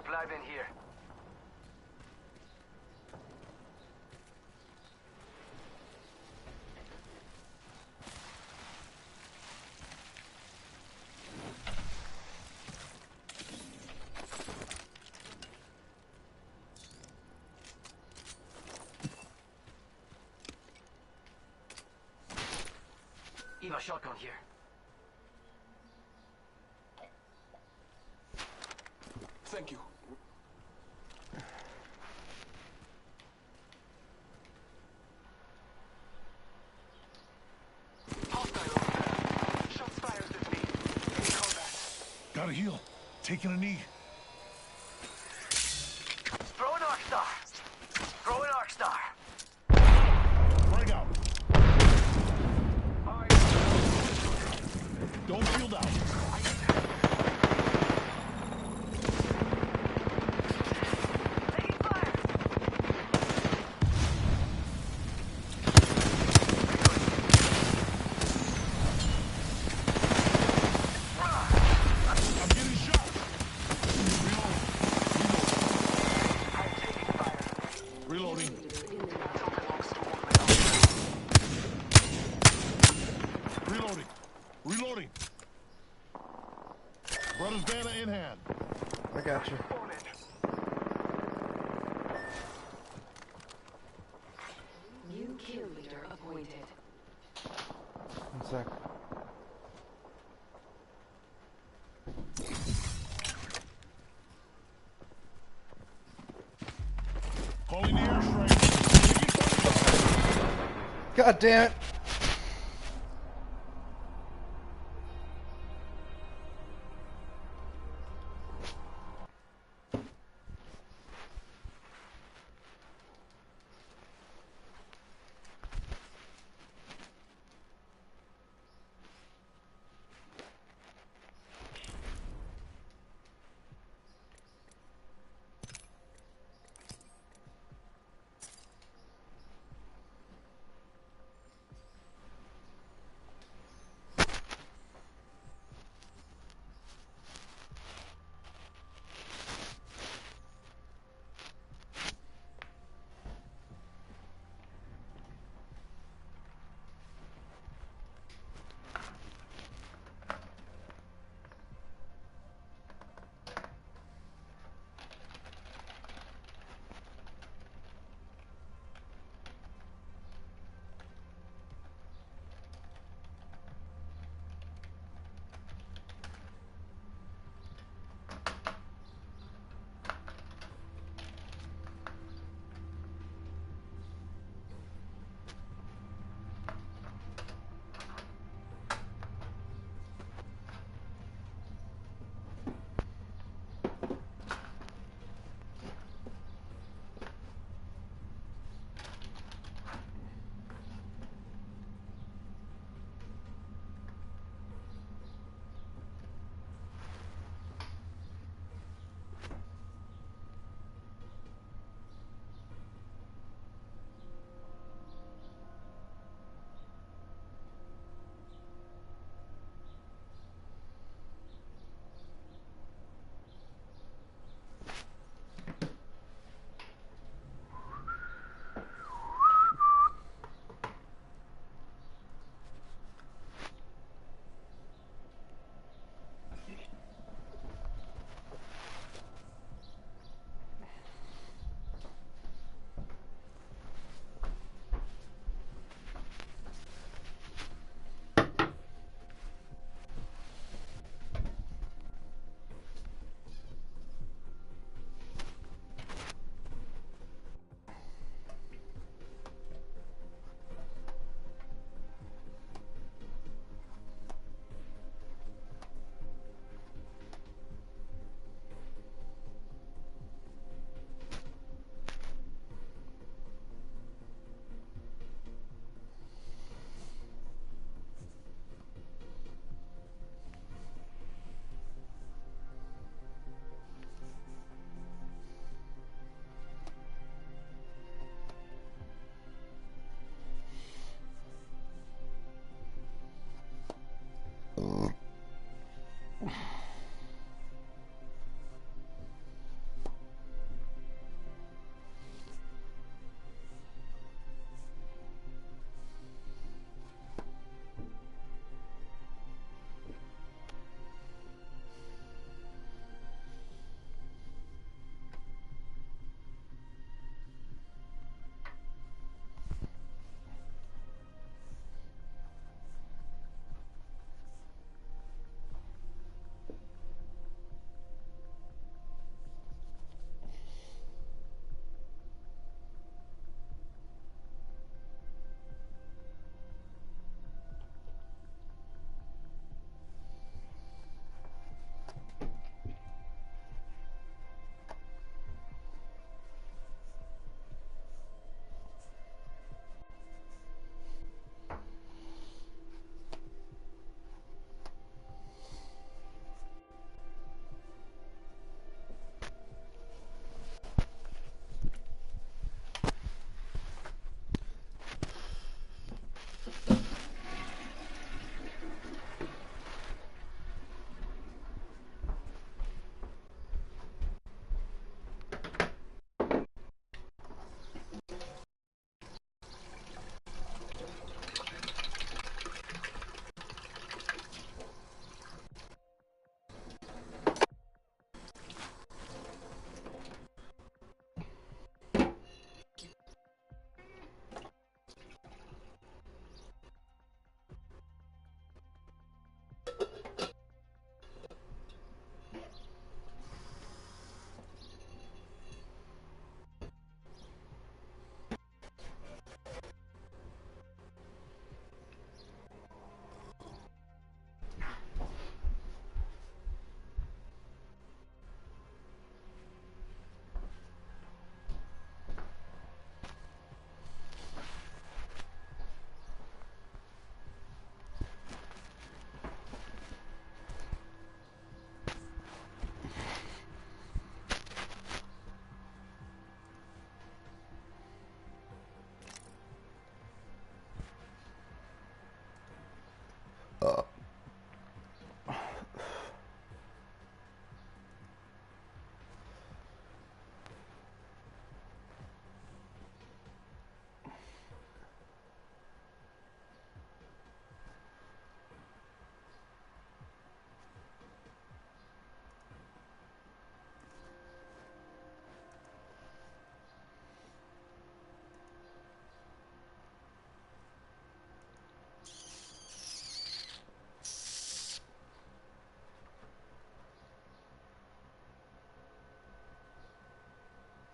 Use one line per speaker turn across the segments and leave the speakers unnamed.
Supply bin here. Eva shotgun here.
Thank you. Hostile over there. Shots fired at me. In combat.
Gotta heal. Taking a knee.
Throw an arc star. Throw an arc star.
Frag out. Don't shield out. Reloading. Brothers banner in hand.
I got you.
New kill leader appointed.
1 sec.
Calling the airstrike.
God damn it.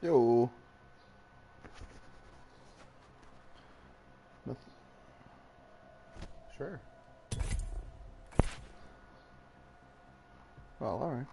Yo. Nothing. Sure. Well, alright.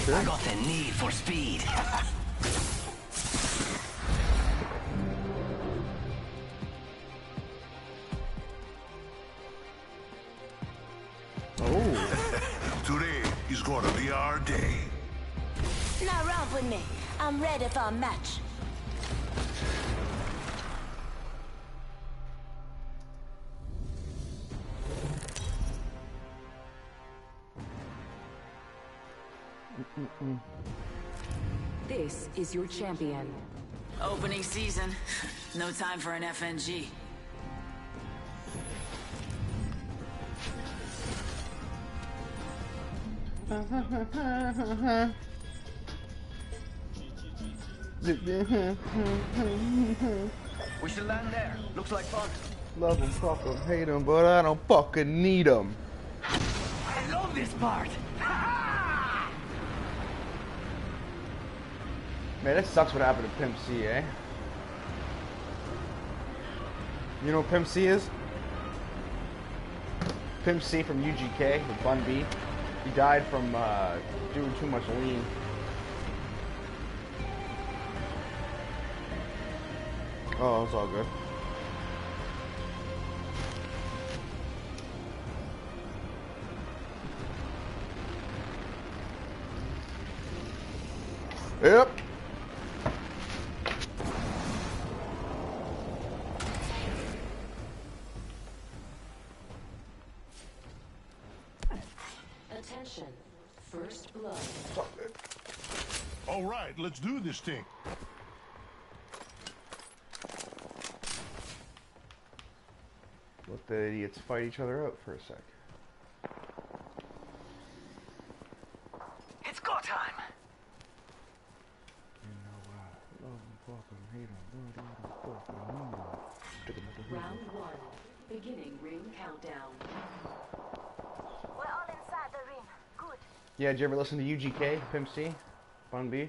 I got the need for speed.
Oh.
Today is gonna be our day.
Now romp with me. I'm ready for a match.
This is your champion.
Opening season. No time for an FNG.
We should land there. Looks like fun.
Love them, fuck them, hate them, but I don't fucking need them.
I love this part.
Man, that sucks what happened to Pimp C, eh? You know what Pimp C is? Pimp C from UGK with Bun B. He died from doing too much lean. Oh, it's all good. Yep.
Attention. First blood.
All right, let's do this thing.
Let the idiots fight each other out for a sec.
It's go time.
You know what? Love them, fuck them, hate them, but I don't fucking need them.
Round 1. Beginning ring countdown.
We're all inside the ring. Good.
Yeah, did you ever listen to UGK, Pimp C, Bun B?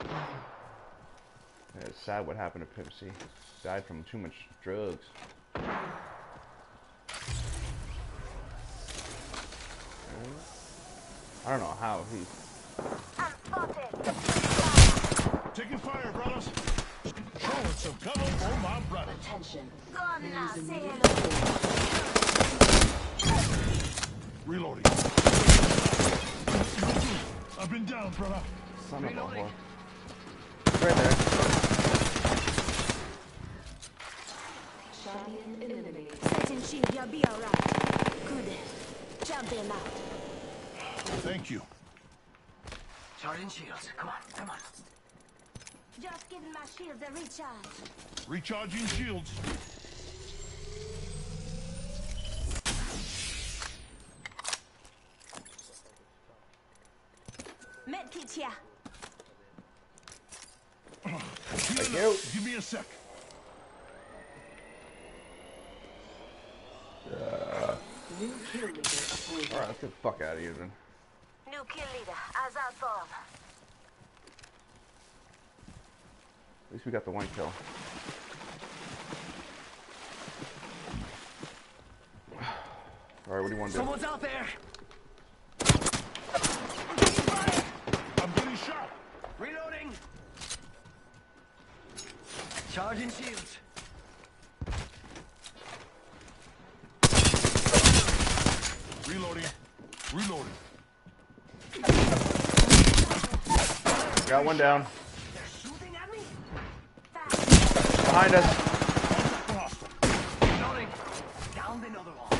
Yeah, it's sad what happened to Pimp C. Died from too much drugs. I don't know how he...
I'm spotted.
Taking fire, brothers. Showing some cover for my brothers.
Attention.
Go on now,
There is
say
immediate
hello.
Reloading. I've been down, brother.
Son of a
Reloading.
whore. Right there.
champion eliminated.
Setting shield, you'll be alright. Good. Champion out.
Thank you.
Charging shields. Come on, come on.
Just giving my shields a recharge.
Recharging shields.
Medkit here.
Healing
you.
up. Give me a sec.
New kill leader appointed.
Alright, let's get the fuck out of here then.
New kill leader. As our bomb.
At least we got the one kill. Alright, what do you want to do?
Someone's out there.
I'm getting shot.
Reloading. Charging shields.
Reloading. Reloading.
Got one down.
They're shooting at me.
Behind us.
Reloading. Down another one.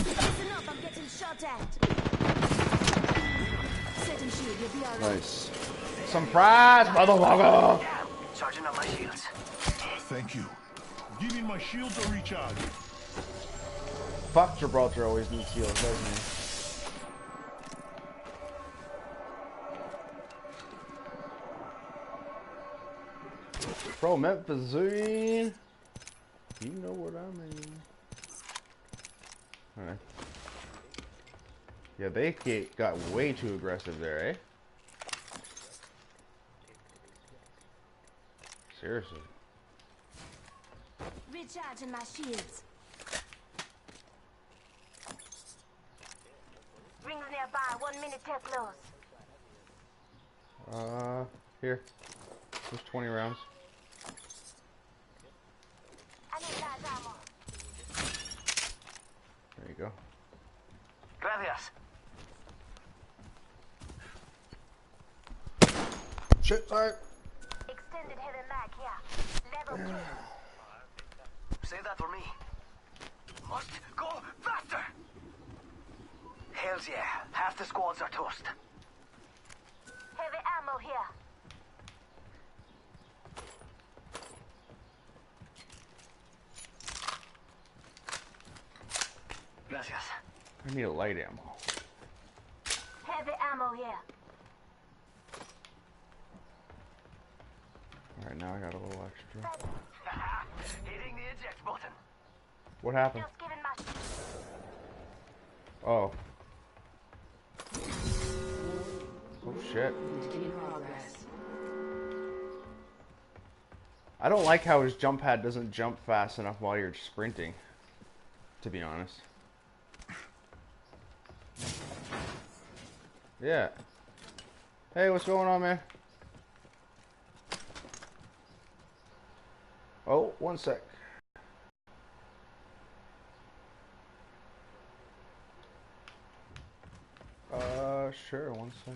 Listen up, I'm getting shot at. Setting shield, you'll be alright.
Nice. some fries, motherfucker.
Charging up my shields.
Thank you. Giving my shields a recharge.
Fuck, Gibraltar always needs heals, doesn't he? Bro, Memphis, you know what I mean. Alright. Yeah, they got way too aggressive there, eh? Seriously.
Recharging my shields. Rings nearby. 1 minute till close.
Here. There's 20 rounds.
I need that ammo.
There you go.
Gracias.
Shit, sorry.
Extended heavy mag here. Level 2.
Say that for me. Must go faster. Hells yeah. Half the squads are toast.
Heavy ammo here.
Gracias.
I need a light ammo.
Heavy ammo here.
Alright, now I got a little extra.
Hitting the eject button.
What happened?
Just giving my
Oh. Oh shit.
In progress.
I don't like how his jump pad doesn't jump fast enough while you're sprinting, to be honest. Yeah. Hey, what's going on, man? Oh, one sec. Sure, one sec.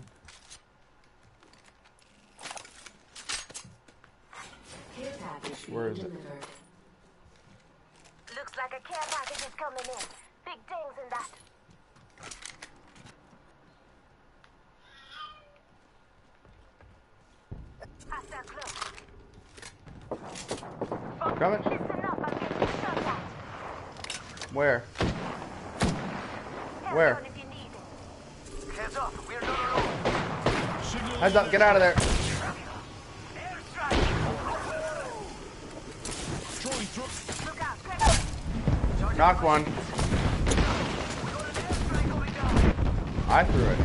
Care package
Where is
being
it?
delivered.
Looks like a care package is coming in. Big things in that. Hostile close.
Coming?
Listen up, I'm getting shot at.
Where?
Help
Where?
on if you need it.
Heads up. We're not alone.
Signal
Heads up, get out of there.
Airstrike.
throwing through.
Look out, crack.
Knock one. I threw it.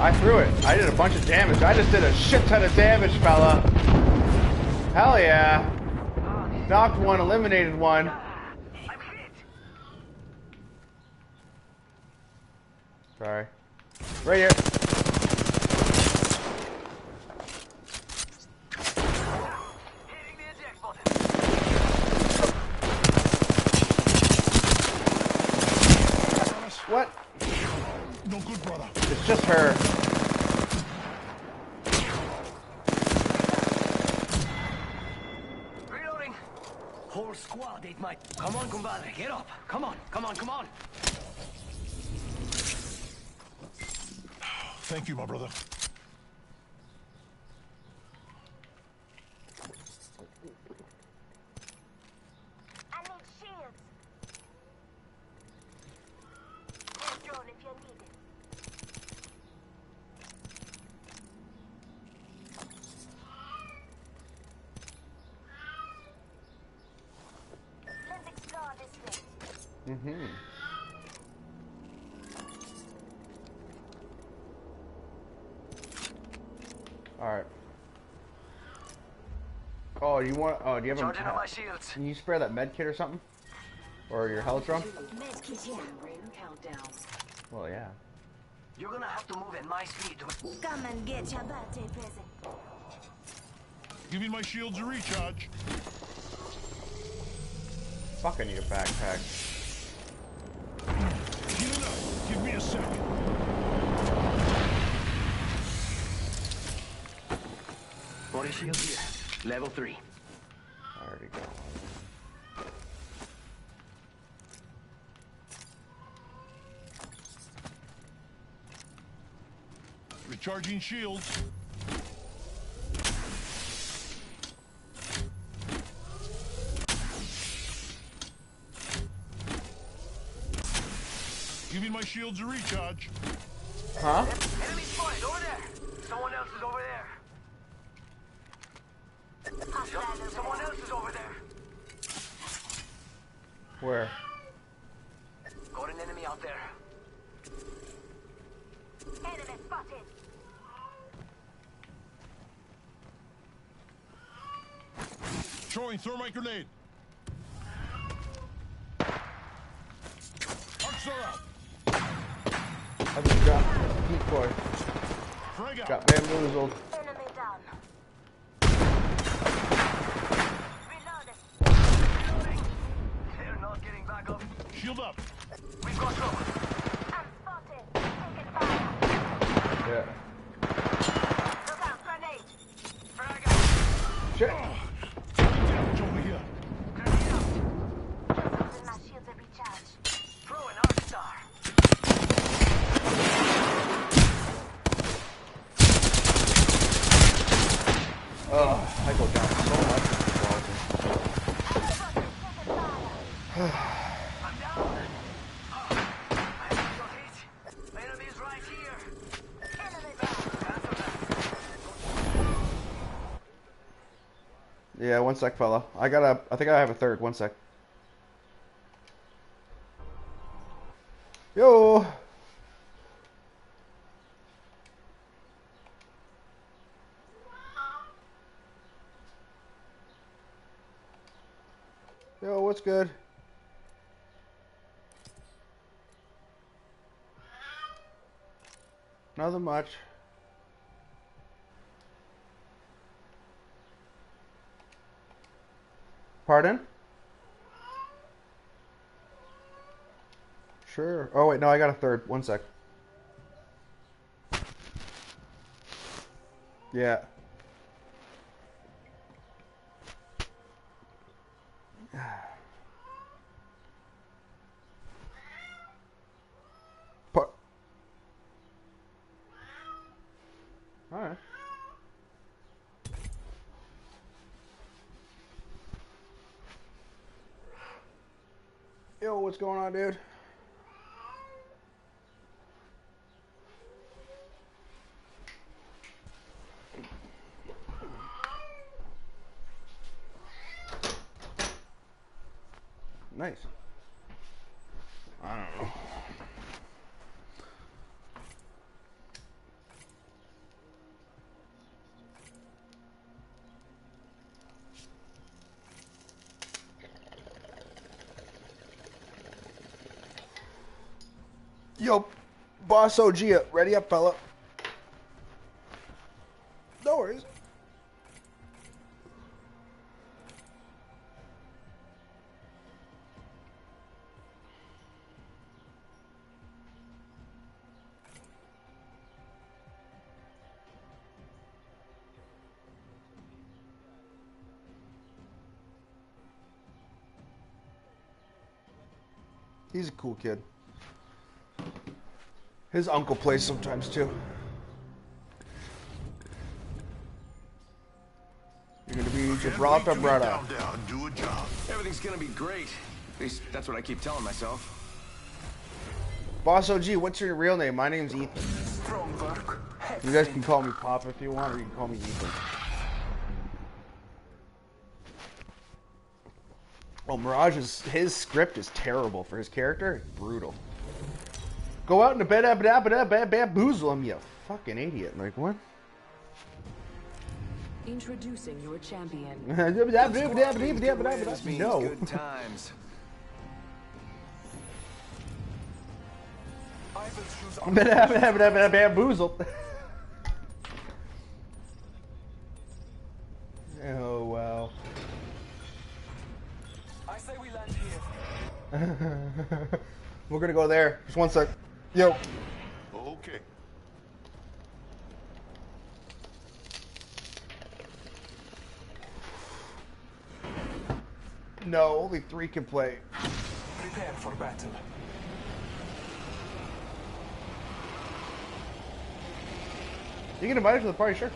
I threw it. I did a bunch of damage. I just did a shit ton of damage, fella. Hell yeah. Knocked one, eliminated one.
I'm hit.
Sorry. Right here.
Hitting the eject button.
What?
No good, brother.
It's just her.
Reloading. Whole squad ate my... Come on, compadre. Get up. Come on, come on, come on.
Thank you, my brother.
I need shields. Here's drone if you need it. Let's explore this way.
Mm-hmm. Alright. Oh, you want... Oh, do you have
Charging on my
a...
shields.
Can you spare that med kit or something? Or your health drum?
Medkit here.
Ring countdown.
Well, yeah.
You're gonna have to move at my speed to...
Come and get your birthday present.
Giving my shields a recharge.
Fuck, I need a backpack.
Healing up. Give me a second.
Body shield here. Level 3.
I already got one.
Recharging shields. shields to recharge.
Huh?
Enemy spotted over there. Someone else is over there. Someone else is over there.
Where?
Got an enemy out there.
Enemy spotted.
Throwing thermite grenade. Arcs are out.
I just got decoy.
Frag out.
Got bamboozled.
Enemy down. Reloaded.
Reloading. They're not getting back up.
Shield up.
We've got trouble.
I'm spotted. Taking fire.
Yeah.
Look out, grenade.
Frag out.
Shit.
Taking damage over here.
Grenade out.
Using my shield to recharge.
Throw an arc star.
I go down so much.
I'm down. I feel heat. Enemies right here.
Enemy down.
Cancel that.
Yeah, 1 sec, fella. I think I have a third. 1 sec. Yo. Yo, what's good? Nothing much. Pardon? Sure. Oh, wait, no, I got a third. 1 sec. Yeah. Alright. Yo, what's going on, dude? Nice. I don't know. Yo, Boss OG, ready up, fella. No worries. He's a cool kid. His uncle plays sometimes too. You're gonna be Gibraltar, brother.
Down, do a job.
Everything's gonna be great. At least that's what I keep telling myself.
Boss OG, what's your real name? My name's Ethan.
Strong work.
You guys can call me Pop if you want, or you can call me Ethan. Well, Mirage's his script is terrible for his character. It's brutal. Go out in the bed, bamboozle him, you fucking idiot. Like, what?
Introducing your champion.
This means
No.
good times. I will choose
Bamboozle. Oh, wow.
I say we land here.
We're gonna go there. Just 1 sec. Yo.
Okay.
No, only 3 can play.
Prepare for battle.
You can invite us to the party, sure.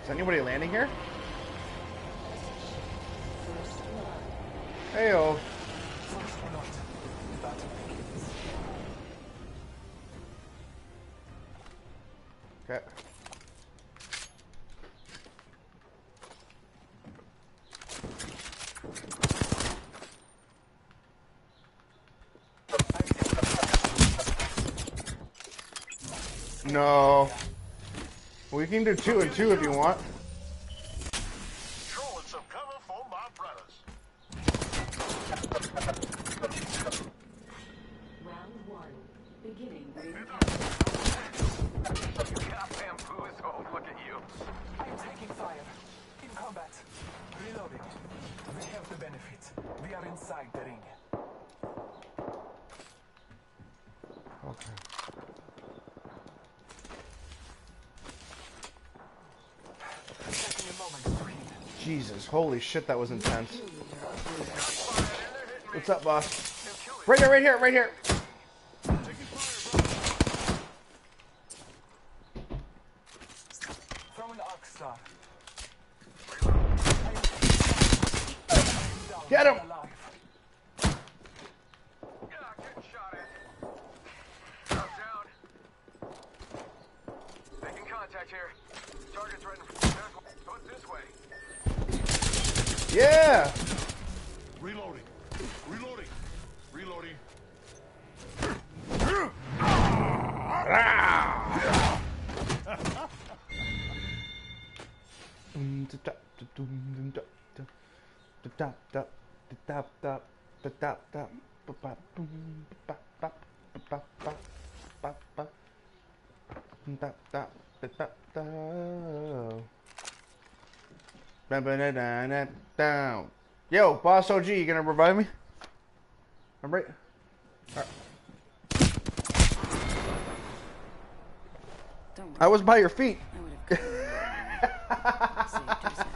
Is anybody landing here? Heyo. Okay. No. We can do 2 and 2 if you want.
Throwing some cover for my brothers.
Round 1. Beginning ring
Goddamn boozle, look at you.
I'm taking fire. In combat. Reloading. We have the benefit. We are inside the ring.
Okay.
Taking a moment to heal.
Jesus, holy shit, that was intense. What's up, boss? Right here, right here, right here.
Throwing arc star.
Get him!
Alive.
Getting shot at. Drop down. Making contact here. Target's right in front. This way.
Yeah!
Reloading. Reloading. Reloading.
Yo, Boss OG, you gonna revive me? I'm right.
Don't worry.
I was by your feet.
I would have saved your side.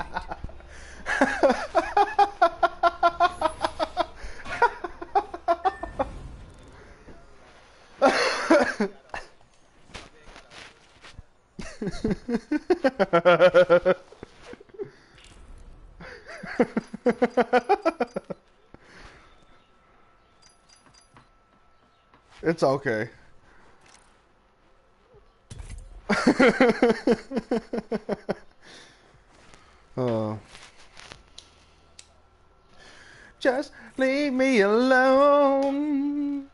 It's okay. Oh. Just leave me alone.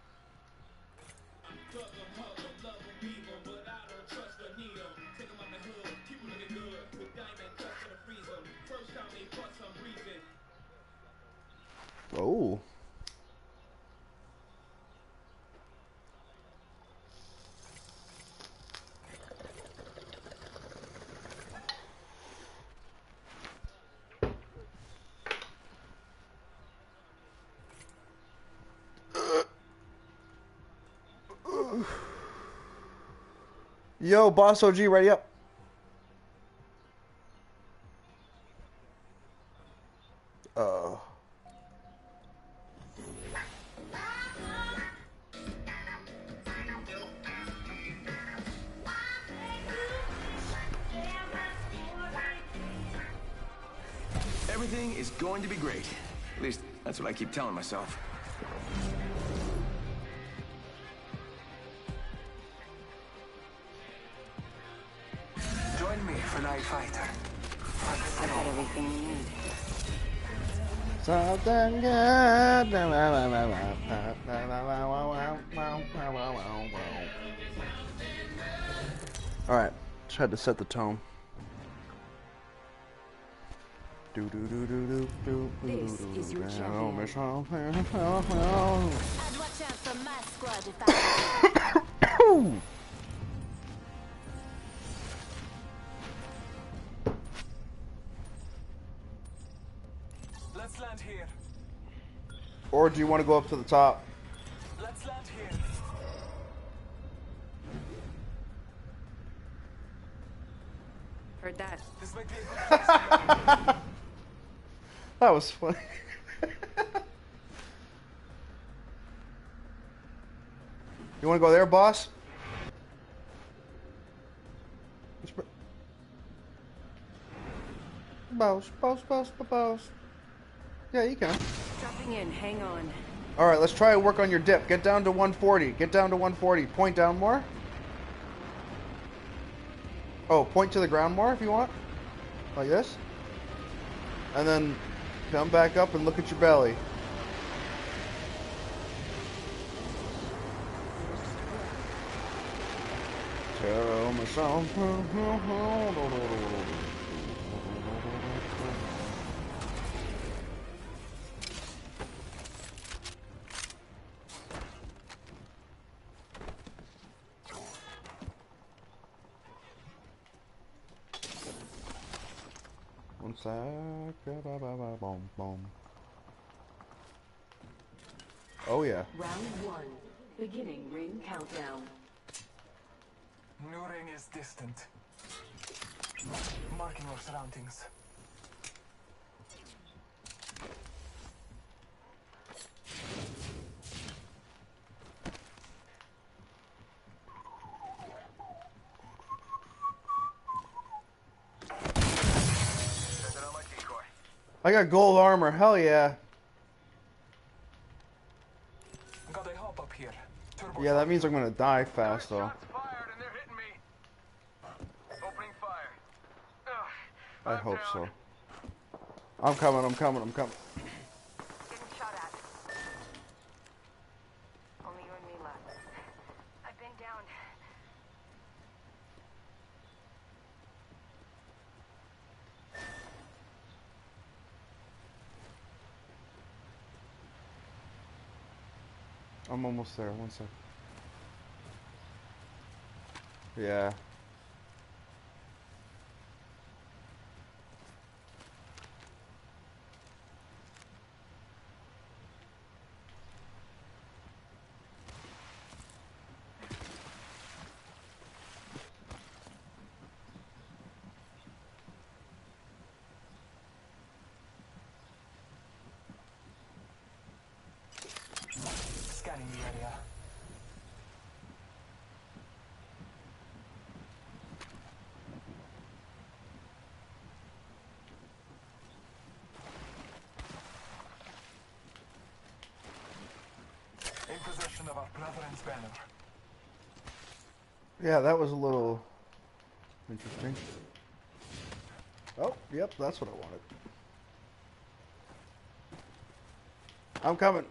Oh. Yo, Boss OG, ready up.
Everything is going to be great. At least, that's what I keep telling myself.
Join me, Fly Fighter.
I got everything you need.
Something good. Alright, tried to set the tone.
This is your champion.
I'd watch out for my squad if I
Let's land here.
Or do you want to go up to the top?
Let's land here.
Heard that.
This might be a good place to land.
That was funny. You want to go there, boss? Boast. Yeah, you can.
Dropping in. Hang on.
Alright, let's try and work on your dip. Get down to 140. Get down to 140. Point down more. Oh, point to the ground more if you want. Like this. And then come back up and look at your belly. Tell me something. One sec. Boom. Oh yeah.
Round 1. Beginning ring countdown.
New ring is distant. Marking our surroundings.
Sending out my decoy.
I got gold armor. Hell yeah.
Got a hop up here. Turbo
Yeah, that means I'm gonna die fast though.
Shots fired and they're hitting me. Opening fire. Ugh,
I
I'm
hope
down.
so. I'm coming.
Getting shot at. Only you and me left. I've been down.
I'm almost there. One sec. Yeah.
scanning the area. In possession of our brethren's banner.
Yeah, that was a little interesting. Oh, yep, that's what I wanted. I'm coming.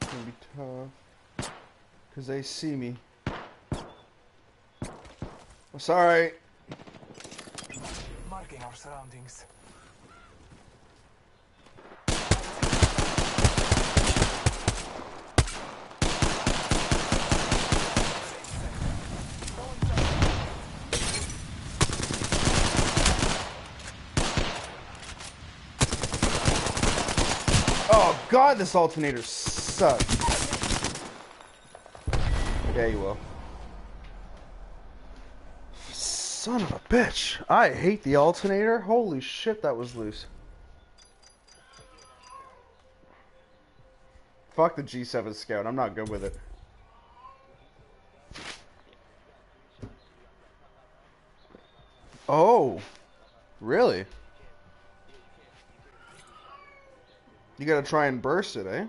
It's gonna be tough. Because they see me. Oh, sorry.
Marking our surroundings.
Oh god, this alternator sucks. Yeah, you will. Son of a bitch. I hate the alternator. Holy shit, that was loose. Fuck the G7 Scout. I'm not good with it. Oh. Really? You gotta try and burst it, eh?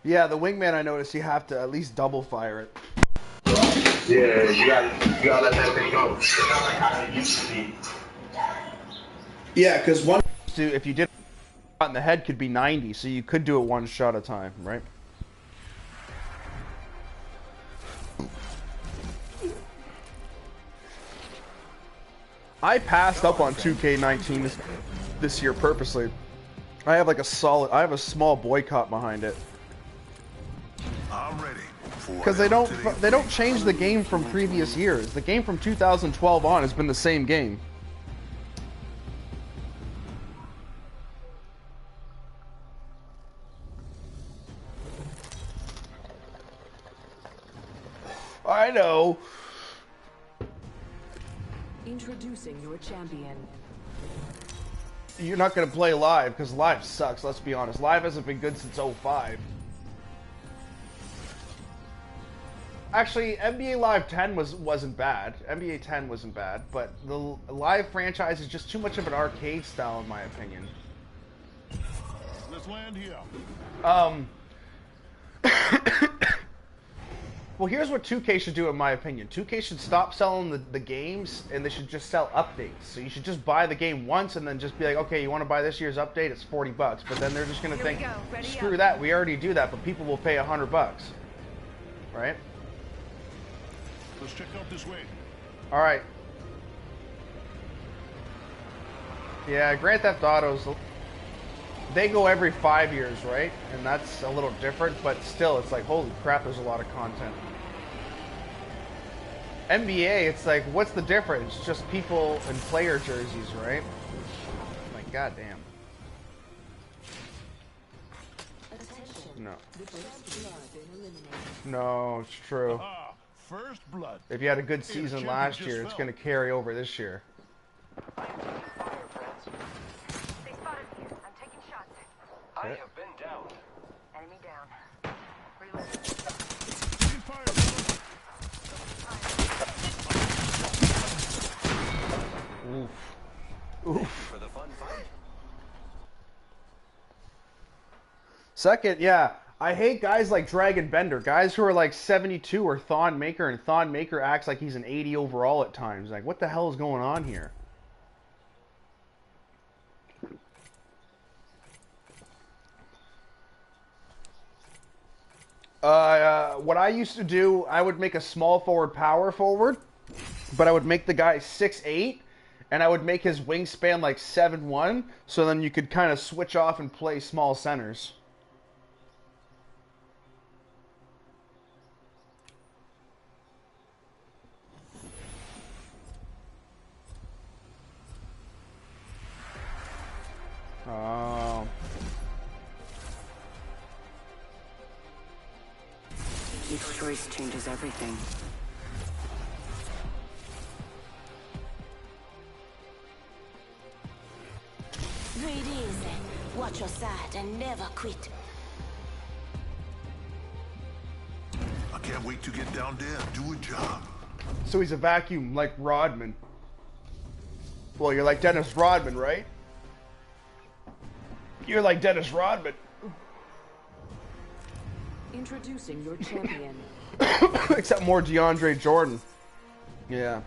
Yeah, the wingman, I noticed you have to at least double fire it.
Yeah, you gotta let that thing go. It's not like how it used to be.
Yeah, because one, if you did shot in the head, could be 90, so you could do it one shot at a time, right? I passed up on 2K19 this year purposely. I have like I have a small boycott behind it.
I'm ready.
Because they don't change the game from previous years. The game from 2012 on has been the same game. I know.
Introducing your champion.
You're not going to play live, because live sucks, let's be honest. Live hasn't been good since '05. Actually, NBA Live 10 wasn't bad. NBA 10 wasn't bad, but the live franchise is just too much of an arcade style, in my opinion.
Let's land here.
Well, here's what 2K should do, in my opinion. 2K should stop selling the games, and they should just sell updates. So you should just buy the game once, and then just be like, okay, you want to buy this year's update? It's $40. But then they're just going to think, screw that, we already do that, but people will pay $100. Right?
Let's check out this way.
All right. Yeah, Grand Theft Auto's, they go every 5 years, right? And that's a little different, but still, it's like, holy crap, there's a lot of content. NBA, it's like, what's the difference? It's just people in player jerseys, right? Like, goddamn. No. No, it's true.
Ah, first blood.
If you had a good season last year, it's going to carry over this year.
They spotted me. I'm taking shots. I have been down. Enemy down. Reloading.
Taking fire, fellas.
Oof. Oof.
For the fun fight.
Second, yeah. I hate guys like Dragon Bender, guys who are like 72 or Thon Maker, and Thon Maker acts like he's an 80 overall at times. Like, what the hell is going on here? What I used to do, I would make a small forward power forward, but I would make the guy 6'8", and I would make his wingspan like 7'1", so then you could kind of switch off and play small centers. Oh.
Each choice changes everything.
Breathe easy. Watch your side and never quit.
I can't wait to get down there and do a job.
So he's a vacuum like Rodman. Well, you're like Dennis Rodman, right? You're like Dennis Rodman.
Introducing your champion.
Except more DeAndre Jordan. Yeah.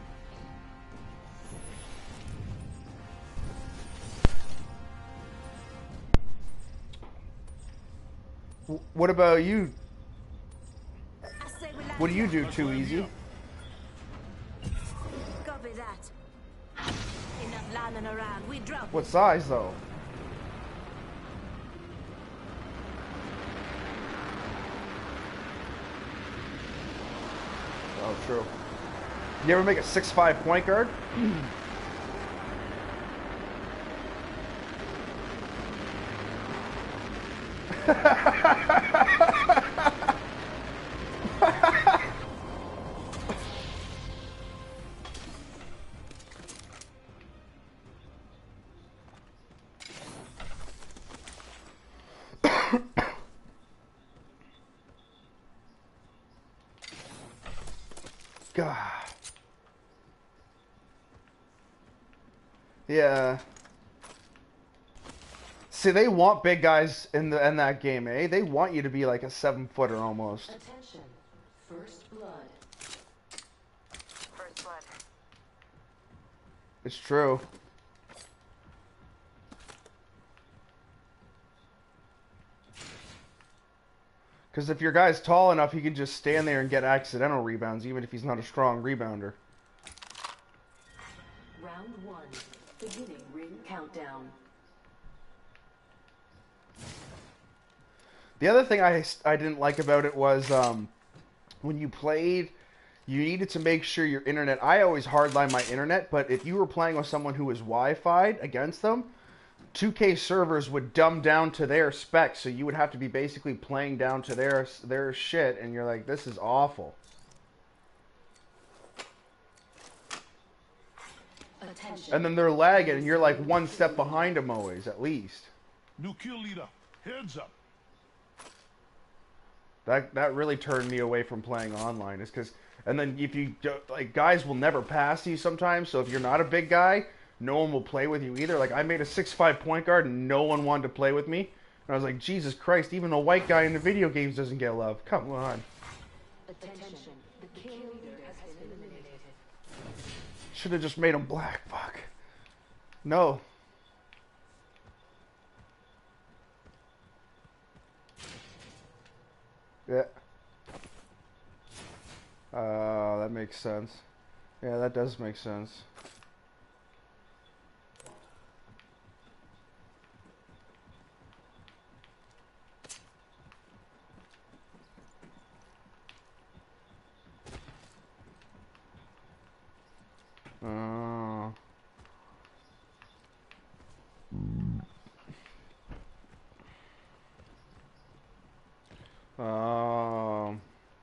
What about you? What do you do, Too Easy?
Copy that. Enough lying around. We drop.
What size, though? Oh, true. You ever make a 6'5" point guard? God. Yeah. See, they want big guys in that game, eh? They want you to be like a 7-footer almost.
Attention. First blood.
First blood.
It's true. Because if your guy's tall enough, he can just stand there and get accidental rebounds, even if he's not a strong rebounder.
Round 1. Beginning ring countdown.
The other thing I didn't like about it was when you played, you needed to make sure your internet... I always hardline my internet, but if you were playing with someone who was Wi-Fi'd against them, 2K servers would dumb down to their specs, so you would have to be basically playing down to their shit, and you're like, this is awful. and then they're lagging, and you're like one step behind them always, at least.
New kill leader. Heads up.
That really turned me away from playing online, is because, and then if you, like, guys will never pass you sometimes, so if you're not a big guy, no one will play with you either. Like, I made a 6'5" point guard, and no one wanted to play with me. And I was like, Jesus Christ, even a white guy in the video games doesn't get love. Come on.
Attention. The kill leader has been eliminated.
Should have just made him black. Fuck. No. Yeah. That makes sense. Yeah, that does make sense.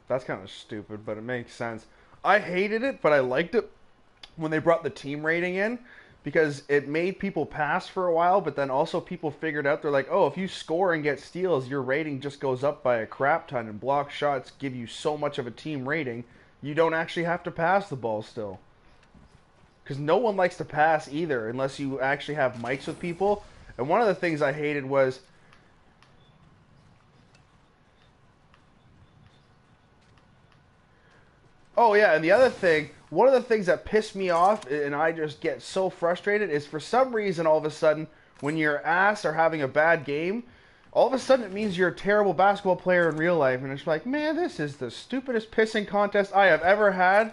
That's kind of stupid, but it makes sense. I hated it, but I liked it when they brought the team rating in, because it made people pass for a while, but then also people figured out, they're like, oh, if you score and get steals, your rating just goes up by a crap ton, and block shots give you so much of a team rating, you don't actually have to pass the ball still. Because no one likes to pass either, unless you actually have mics with people. And one of the things I hated was, oh yeah, and the other thing, one of the things that pissed me off, and I just get so frustrated, is for some reason all of a sudden, when your ass are having a bad game, all of a sudden it means you're a terrible basketball player in real life, and it's like, man, this is the stupidest pissing contest I have ever had.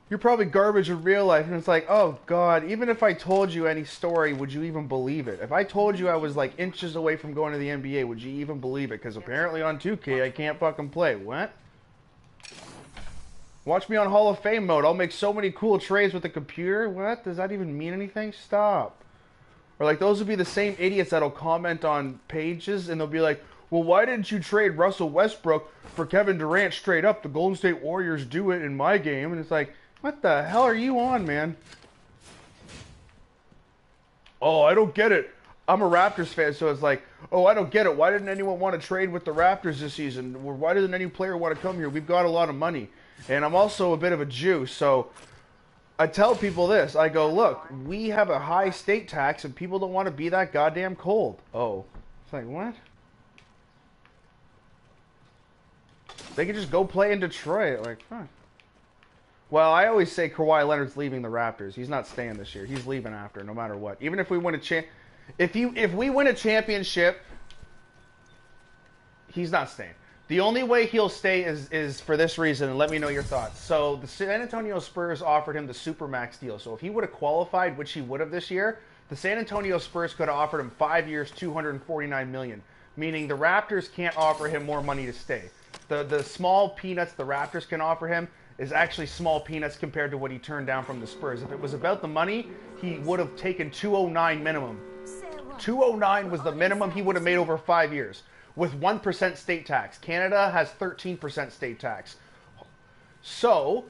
You're probably garbage in real life, and it's like, oh god, even if I told you any story, would you even believe it? If I told you I was like inches away from going to the NBA, would you even believe it? Because apparently on 2K I can't fucking play. What? Watch me on Hall of Fame mode. I'll make so many cool trades with the computer. What? Does that even mean anything? Stop. Or like, those would be the same idiots that'll comment on pages and they'll be like, well, why didn't you trade Russell Westbrook for Kevin Durant straight up? The Golden State Warriors do it in my game. And it's like, what the hell are you on, man? Oh, I don't get it. I'm a Raptors fan, so it's like, oh, I don't get it. Why didn't anyone want to trade with the Raptors this season? Or why doesn't any player want to come here? We've got a lot of money. And I'm also a bit of a Jew, so I tell people this. I go, look, we have a high state tax, and people don't want to be that goddamn cold. Oh. It's like, what? They can just go play in Detroit. Like, huh. Well, I always say Kawhi Leonard's leaving the Raptors. He's not staying this year. He's leaving after, no matter what. Even if we win a if we win a championship, he's not staying. The only way he'll stay is for this reason, and let me know your thoughts. So the San Antonio Spurs offered him the Supermax deal. So if he would have qualified, which he would have this year, the San Antonio Spurs could have offered him 5 years, $249 million, meaning the Raptors can't offer him more money to stay. The small peanuts the Raptors can offer him is actually small peanuts compared to what he turned down from the Spurs. If it was about the money, he would have taken $209 minimum. $209 was the minimum he would have made over 5 years. With 1% state tax. Canada has 13% state tax. So,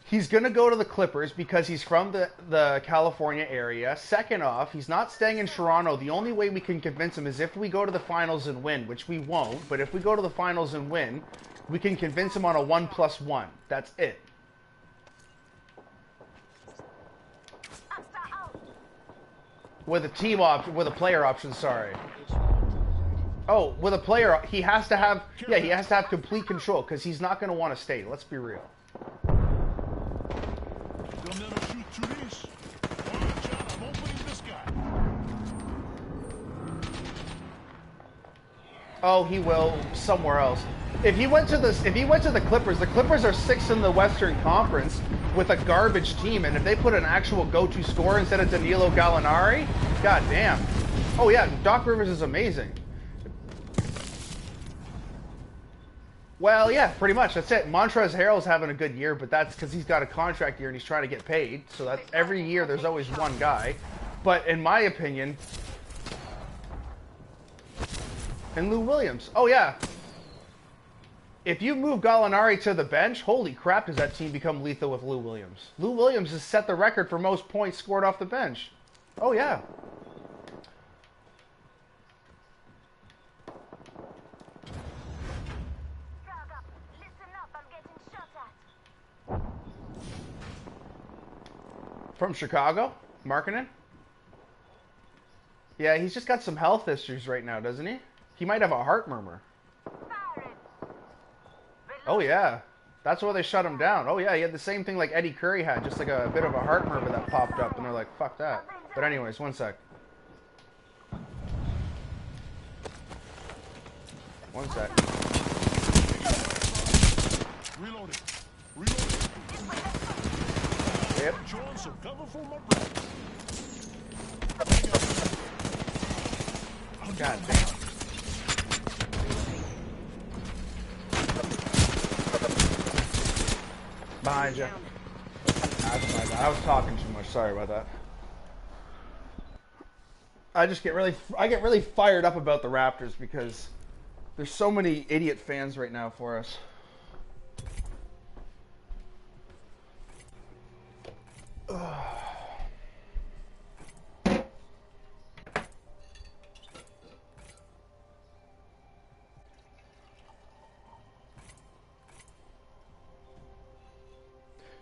he's going to go to the Clippers because he's from the California area. Second off, he's not staying in Toronto. The only way we can convince him is if we go to the finals and win, which we won't. But if we go to the finals and win, we can convince him on a 1+1. That's it. With a team option, with a player option, sorry. Oh, with a player, he has to have, yeah, he has to have complete control because he's not going to want to stay. Let's be real.
They'll never shoot through this. Watch out, I'm opening this guy.
Oh, he will somewhere else. If he went to the Clippers are 6th in the Western Conference with a garbage team, and if they put an actual go-to scorer instead of Danilo Gallinari, god damn. Oh yeah, Doc Rivers is amazing. Well, yeah, pretty much. That's it. Montrezl Harrell's having a good year, but that's because he's got a contract year and he's trying to get paid. So that's every year there's always one guy. But in my opinion, and Lou Williams. Oh yeah. if you move Gallinari to the bench, holy crap, does that team become lethal with Lou Williams? Lou Williams has set the record for most points scored off the bench. Oh, yeah. From Chicago? Markkinen? Yeah, he's just got some health issues right now, doesn't he? He might have a heart murmur. Oh, yeah. That's why they shut him down. Oh, yeah, he had the same thing like Eddie Curry had, just like a bit of a heart murmur that popped up, and they're like, fuck that. But anyways, one sec. One sec.
Reloading. Reloading.
Yep.
Drawing some cover for my brother.
God damn. Behind you. That's my bad. I was talking too much. Sorry about that. I get really fired up about the Raptors because there's so many idiot fans right now for us.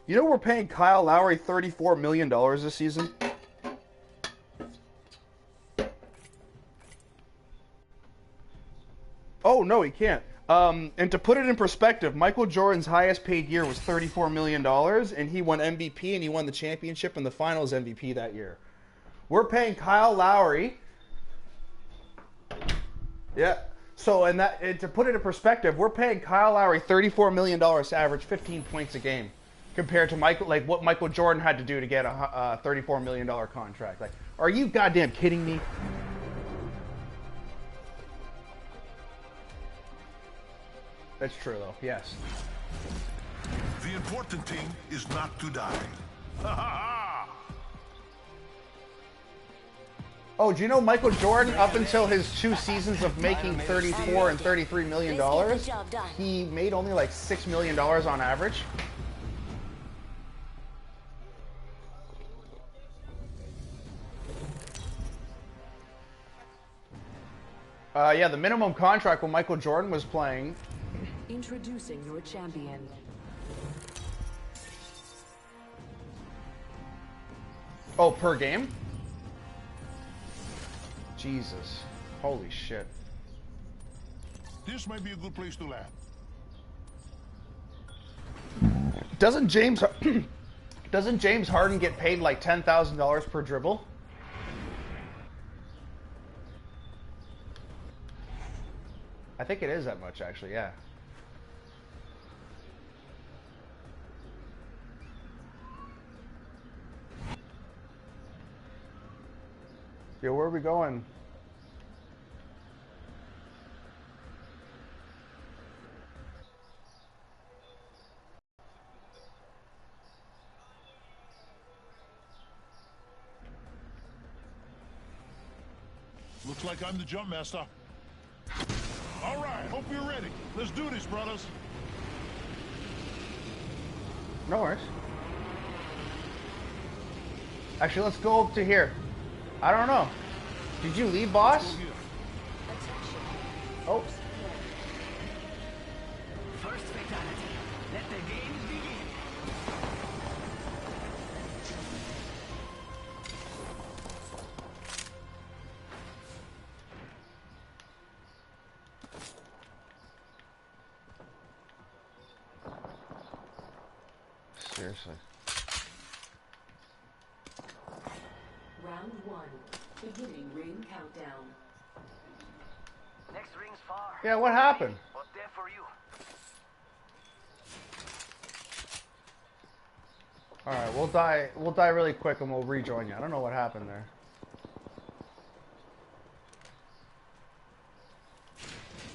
You know we're paying Kyle Lowry $34 million this season? Oh, no, he can't. And to put it in perspective, Michael Jordan's highest paid year was $34 million, and he won MVP, and he won the championship and the finals MVP that year. We're paying Kyle Lowry... Yeah. So, and to put it in perspective, we're paying Kyle Lowry $34 million to average 15 points a game, compared to what Michael Jordan had to do to get a $34 million contract. Like, are you goddamn kidding me? That's true, though. Yes.
The important thing is not to die. Ha ha ha!
Oh, do you know Michael Jordan, up until his 2 seasons of making $34 and $33 million, he made only like $6 million on average? Yeah, the minimum contract when Michael Jordan was playing.
Introducing your champion.
Oh, per game? Jesus. Holy shit.
This might be a good place to land.
Doesn't James Harden get paid like $10,000 per dribble? I think it is that much, actually, yeah. Yo, where are we going?
Looks like I'm the jump master. All right, hope you're ready. Let's do this, brothers.
No worries. Actually, let's go up to here. I don't know. Did you leave, boss? Oh.
First fatality. Let the games begin.
Seriously.
Round 1. Beginning ring countdown.
Next ring's far.
Yeah, what happened?
What's there for you?
Alright, we'll die really quick and we'll rejoin you. I don't know what happened there.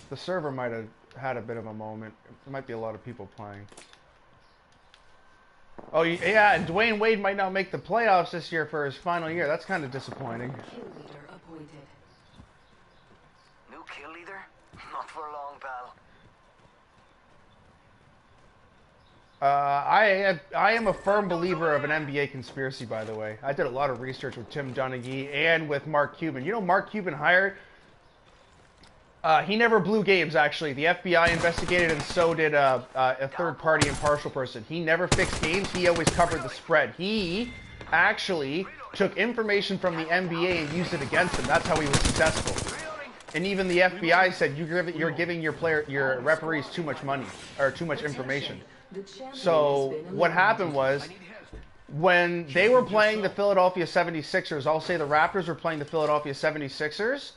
The server might have had a bit of a moment. There might be a lot of people playing. Oh, yeah, and Dwayne Wade might not make the playoffs this year for his final year. That's kind of disappointing.
Kill leader appointed.
New kill leader? Not for long, pal.
I am a firm believer of an NBA conspiracy, by the way. I did a lot of research with Tim Donaghy and with Mark Cuban. You know, Mark Cuban hired... he never blew games, actually. The FBI investigated, and so did a third-party impartial person. He never fixed games. He always covered the spread. He actually took information from the NBA and used it against him. That's how he was successful. And even the FBI said, you're giving your referees too much money, or too much information. So what happened was, when they were playing the Philadelphia 76ers, I'll say the Raptors were playing the Philadelphia 76ers,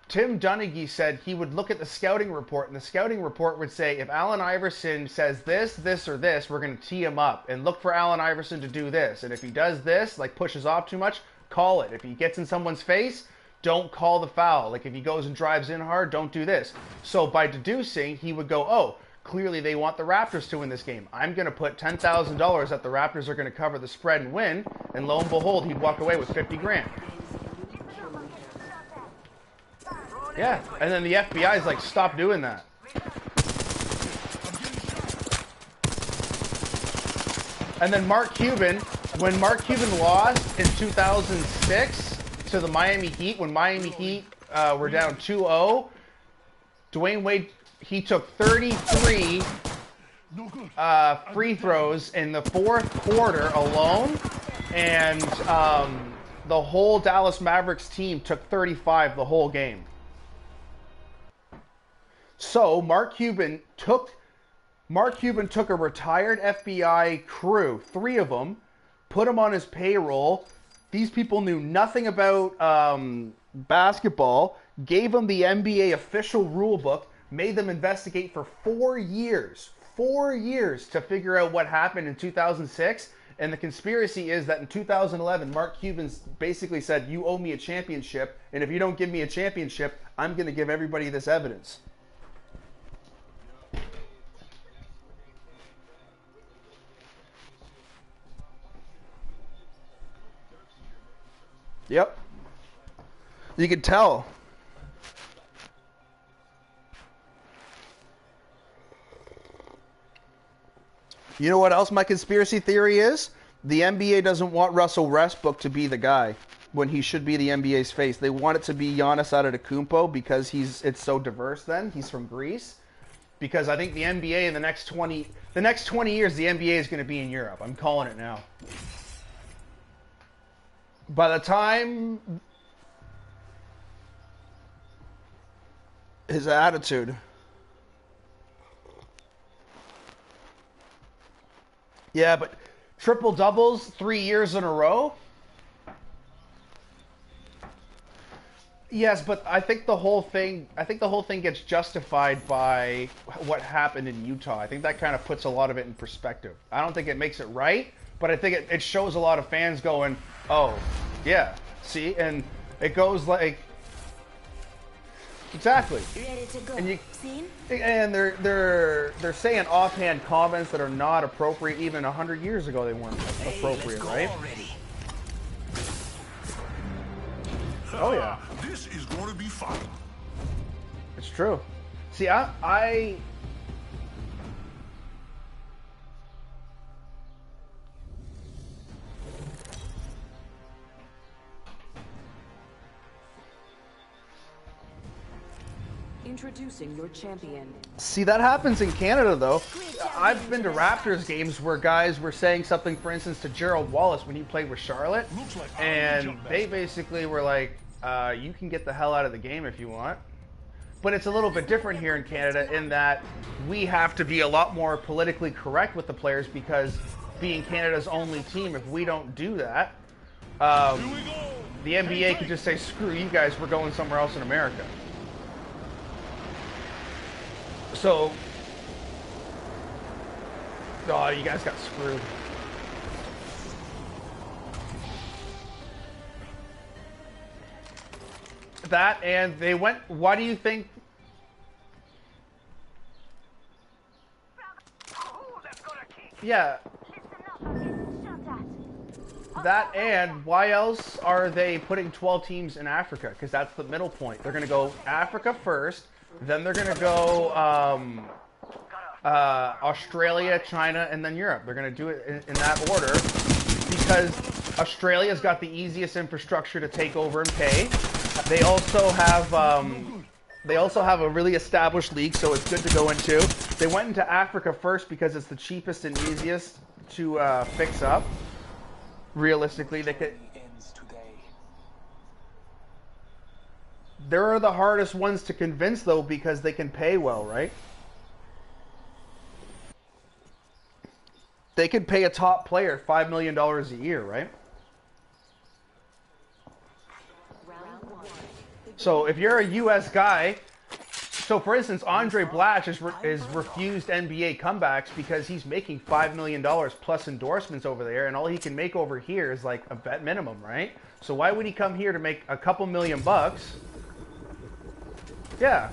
Tim Donaghy said he would look at the scouting report, and the scouting report would say, if Allen Iverson says this, this, or this, we're going to tee him up, and look for Allen Iverson to do this. And if he does this, like pushes off too much, call it. If he gets in someone's face, don't call the foul. Like if he goes and drives in hard, don't do this. So by deducing, he would go, oh, clearly they want the Raptors to win this game. I'm going to put $10,000 that the Raptors are going to cover the spread and win, and lo and behold, he'd walk away with 50 grand. Yeah, and then the FBI's like, stop doing that. And then Mark Cuban, when Mark Cuban lost in 2006 to the Miami Heat, when Miami Heat were down 2-0, Dwayne Wade, he took 33 free throws in the fourth quarter alone, and the whole Dallas Mavericks team took 35 the whole game. So Mark Cuban took a retired FBI crew, 3 of them, put them on his payroll. These people knew nothing about basketball, gave them the NBA official rule book, made them investigate for 4 years. 4 years to figure out what happened in 2006. And the conspiracy is that in 2011, Mark Cuban basically said, you owe me a championship, and if you don't give me a championship, I'm going to give everybody this evidence. Yep. You could tell. You know what else my conspiracy theory is? The NBA doesn't want Russell Westbrook to be the guy when he should be the NBA's face. They want it to be Giannis Antetokounmpo because it's so diverse then. He's from Greece. Because I think the NBA in the next 20 years, the NBA is going to be in Europe. I'm calling it now. By the time his attitude. Yeah, but triple doubles 3 years in a row? Yes, but I think the whole thing gets justified by what happened in Utah. I think that kind of puts a lot of it in perspective. I don't think it makes it right, but I think it shows a lot of fans going, oh, yeah, see? And it goes like... Exactly.
Ready to go.
And they're saying offhand comments that are not appropriate. Even 100 years ago, they weren't appropriate, right? Oh yeah.
This is going to be fun.
It's true. See,
Introducing your champion.
See, that happens in Canada, though. I've been to Raptors games where guys were saying something, for instance, to Gerald Wallace when he played with Charlotte, and they basically were like, you can get the hell out of the game if you want. But it's a little bit different here in Canada in that we have to be a lot more politically correct with the players because being Canada's only team, if we don't do that, the NBA could just say, screw you guys, we're going somewhere else in America. So, oh, you guys got screwed. That, and they went, why do you think? Yeah. That, and why else are they putting 12 teams in Africa? Because that's the middle point. They're going to go Africa first. Then they're going to go Australia, China, and then Europe. They're going to do it in that order because Australia's got the easiest infrastructure to take over and pay. They also have a really established league, so it's good to go into. They went into Africa first because it's the cheapest and easiest to fix up. Realistically, they could.
Ends today.
They're the hardest ones to convince, though, because they can pay well, right? They could pay a top player $5 million a year, right? So if you're a U.S. guy, so for instance, Andre Blatch is refused NBA comebacks because he's making $5 million plus endorsements over there, and all he can make over here is like a vet minimum, right? So why would he come here to make a couple $1 million? Yeah.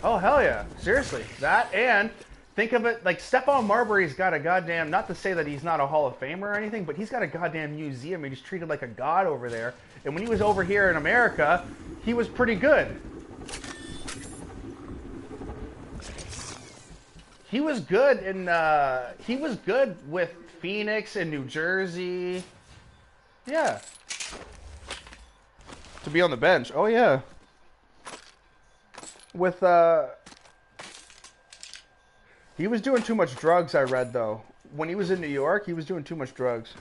Oh, hell yeah. Seriously. That, and think of it, like, Stephon Marbury's got a goddamn, not to say that he's not a Hall of Famer or anything, but he's got a goddamn museum, and he's treated like a god over there. And when he was over here in America, he was pretty good. He was good in, he was good with Phoenix and New Jersey. Yeah. To be on the bench. Oh, yeah. With, he was doing too much drugs, I read, though. When he was in New York, he was doing too much drugs.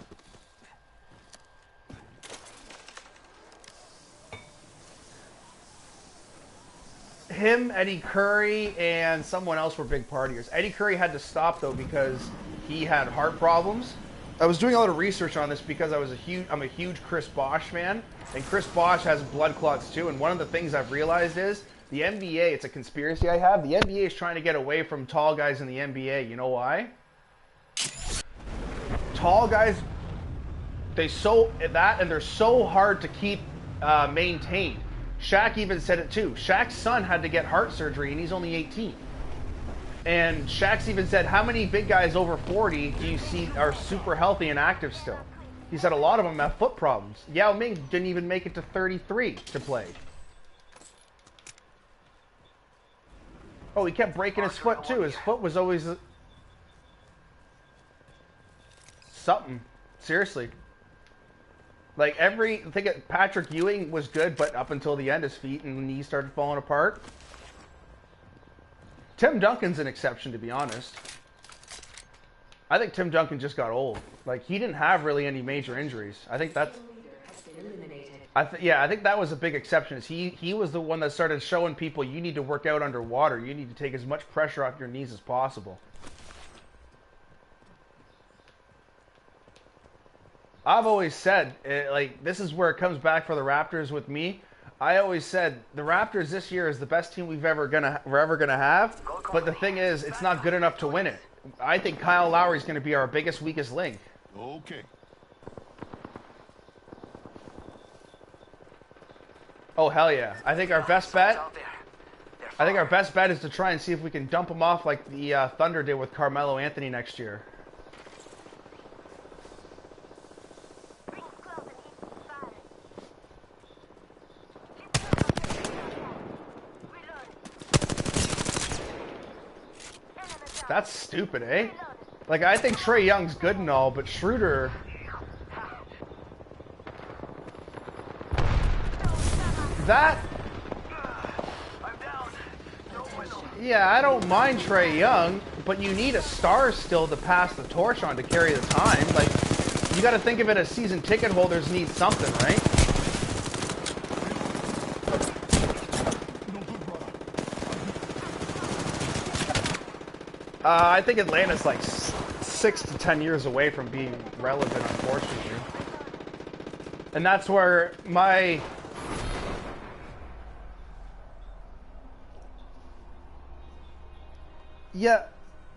Him, Eddie Curry, and someone else were big partiers. Eddie Curry had to stop, though, because he had heart problems. I was doing a lot of research on this because I'm a huge Chris Bosh fan, and Chris Bosh has blood clots, too. And one of the things I've realized is the NBA, it's a conspiracy I have, the NBA is trying to get away from tall guys in the NBA. You know why? Tall guys, they're so hard to keep maintained. Shaq even said it too. Shaq's son had to get heart surgery and he's only 18. And Shaq's even said, how many big guys over 40 do you see are super healthy and active still? He said a lot of them have foot problems. Yao Ming didn't even make it to 33 to play. Oh, he kept breaking his foot too. His foot was always something. Seriously. Like I think Patrick Ewing was good, but up until the end, his feet and knees started falling apart. Tim Duncan's an exception, to be honest. I think Tim Duncan just got old. Like, he didn't have really any major injuries. I think that's... I think that was a big exception. Is he was the one that started showing people you need to work out underwater. You need to take as much pressure off your knees as possible. I've always said, like, this is where it comes back for the Raptors with me. I always said the Raptors this year is the best team we're ever gonna have. But the thing is, it's not good enough to win it. I think Kyle Lowry's gonna be our biggest, weakest link.
Okay.
Oh hell yeah! I think our best bet. I think our best bet is to try and see if we can dump him off like the Thunder did with Carmelo Anthony next year. That's stupid, eh? Like, I think Trae Young's good and all, but Schroeder... That... Yeah, I don't mind Trae Young, but you need a star still to pass the torch on to carry the time. Like, you gotta think of it as season ticket holders need something, right? I think Atlanta's like 6 to 10 years away from being relevant, unfortunately. And that's where my... Yeah,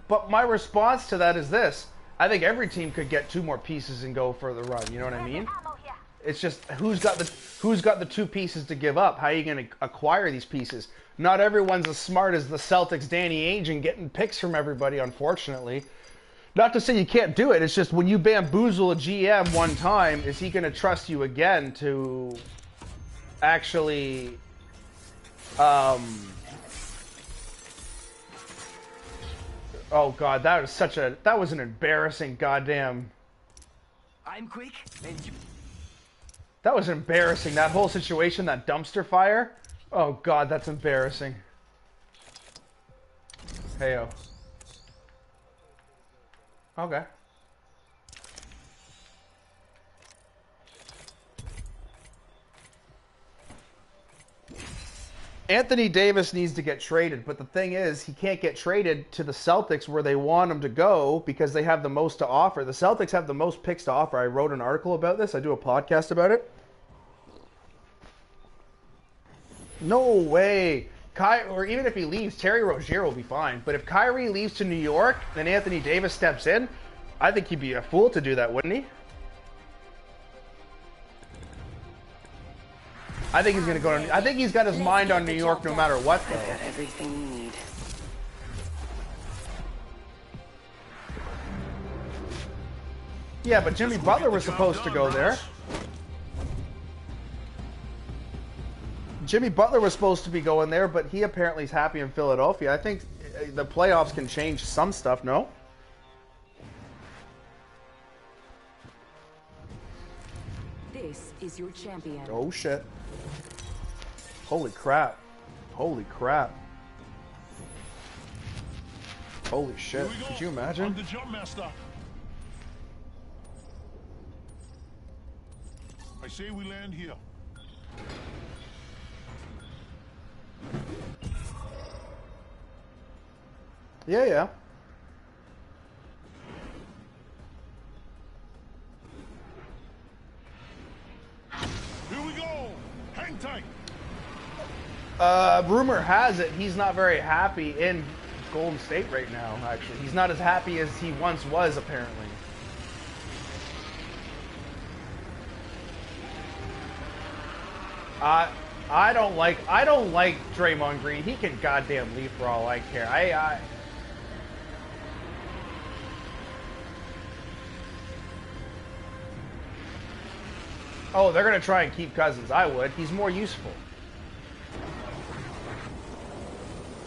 but my response to that is this. I think every team could get 2 more pieces and go for the run, you know what I mean? It's just who's got the 2 pieces to give up? How are you going to acquire these pieces? Not everyone's as smart as the Celtics' Danny Ainge and getting picks from everybody, unfortunately. Not to say you can't do it. It's just when you bamboozle a GM one time, is he going to trust you again to actually Oh god, that was an embarrassing goddamn.
I'm quick, and you...
That was embarrassing. That whole situation, that dumpster fire. Oh god, that's embarrassing. Heyo. Okay. Anthony Davis needs to get traded, but the thing is, he can't get traded to the Celtics where they want him to go because they have the most to offer. The Celtics have the most picks to offer. I wrote an article about this. I do a podcast about it. No way. Or even if he leaves, Terry Rozier will be fine. But if Kyrie leaves to New York, then Anthony Davis steps in, I think he'd be a fool to do that, wouldn't he? I think he's gonna go to. I think he's got his mind on New York no matter what, though.
I've got everything you need.
Yeah, but Jimmy Butler was supposed to go there. Jimmy Butler was supposed to be going there, but he apparently is happy in Philadelphia. I think the playoffs can change some stuff, no?
This is your champion.
Oh, shit. Holy crap. Holy crap. Holy shit. Could you imagine?
I'm the jump master. I say we land here.
Yeah, yeah.
Here we go. Hang tight.
Rumor has it he's not very happy in Golden State right now, actually. He's not as happy as he once was, apparently. I don't like Draymond Green. He can goddamn leave for all I care. Oh, they're gonna try and keep Cousins. I would. He's more useful.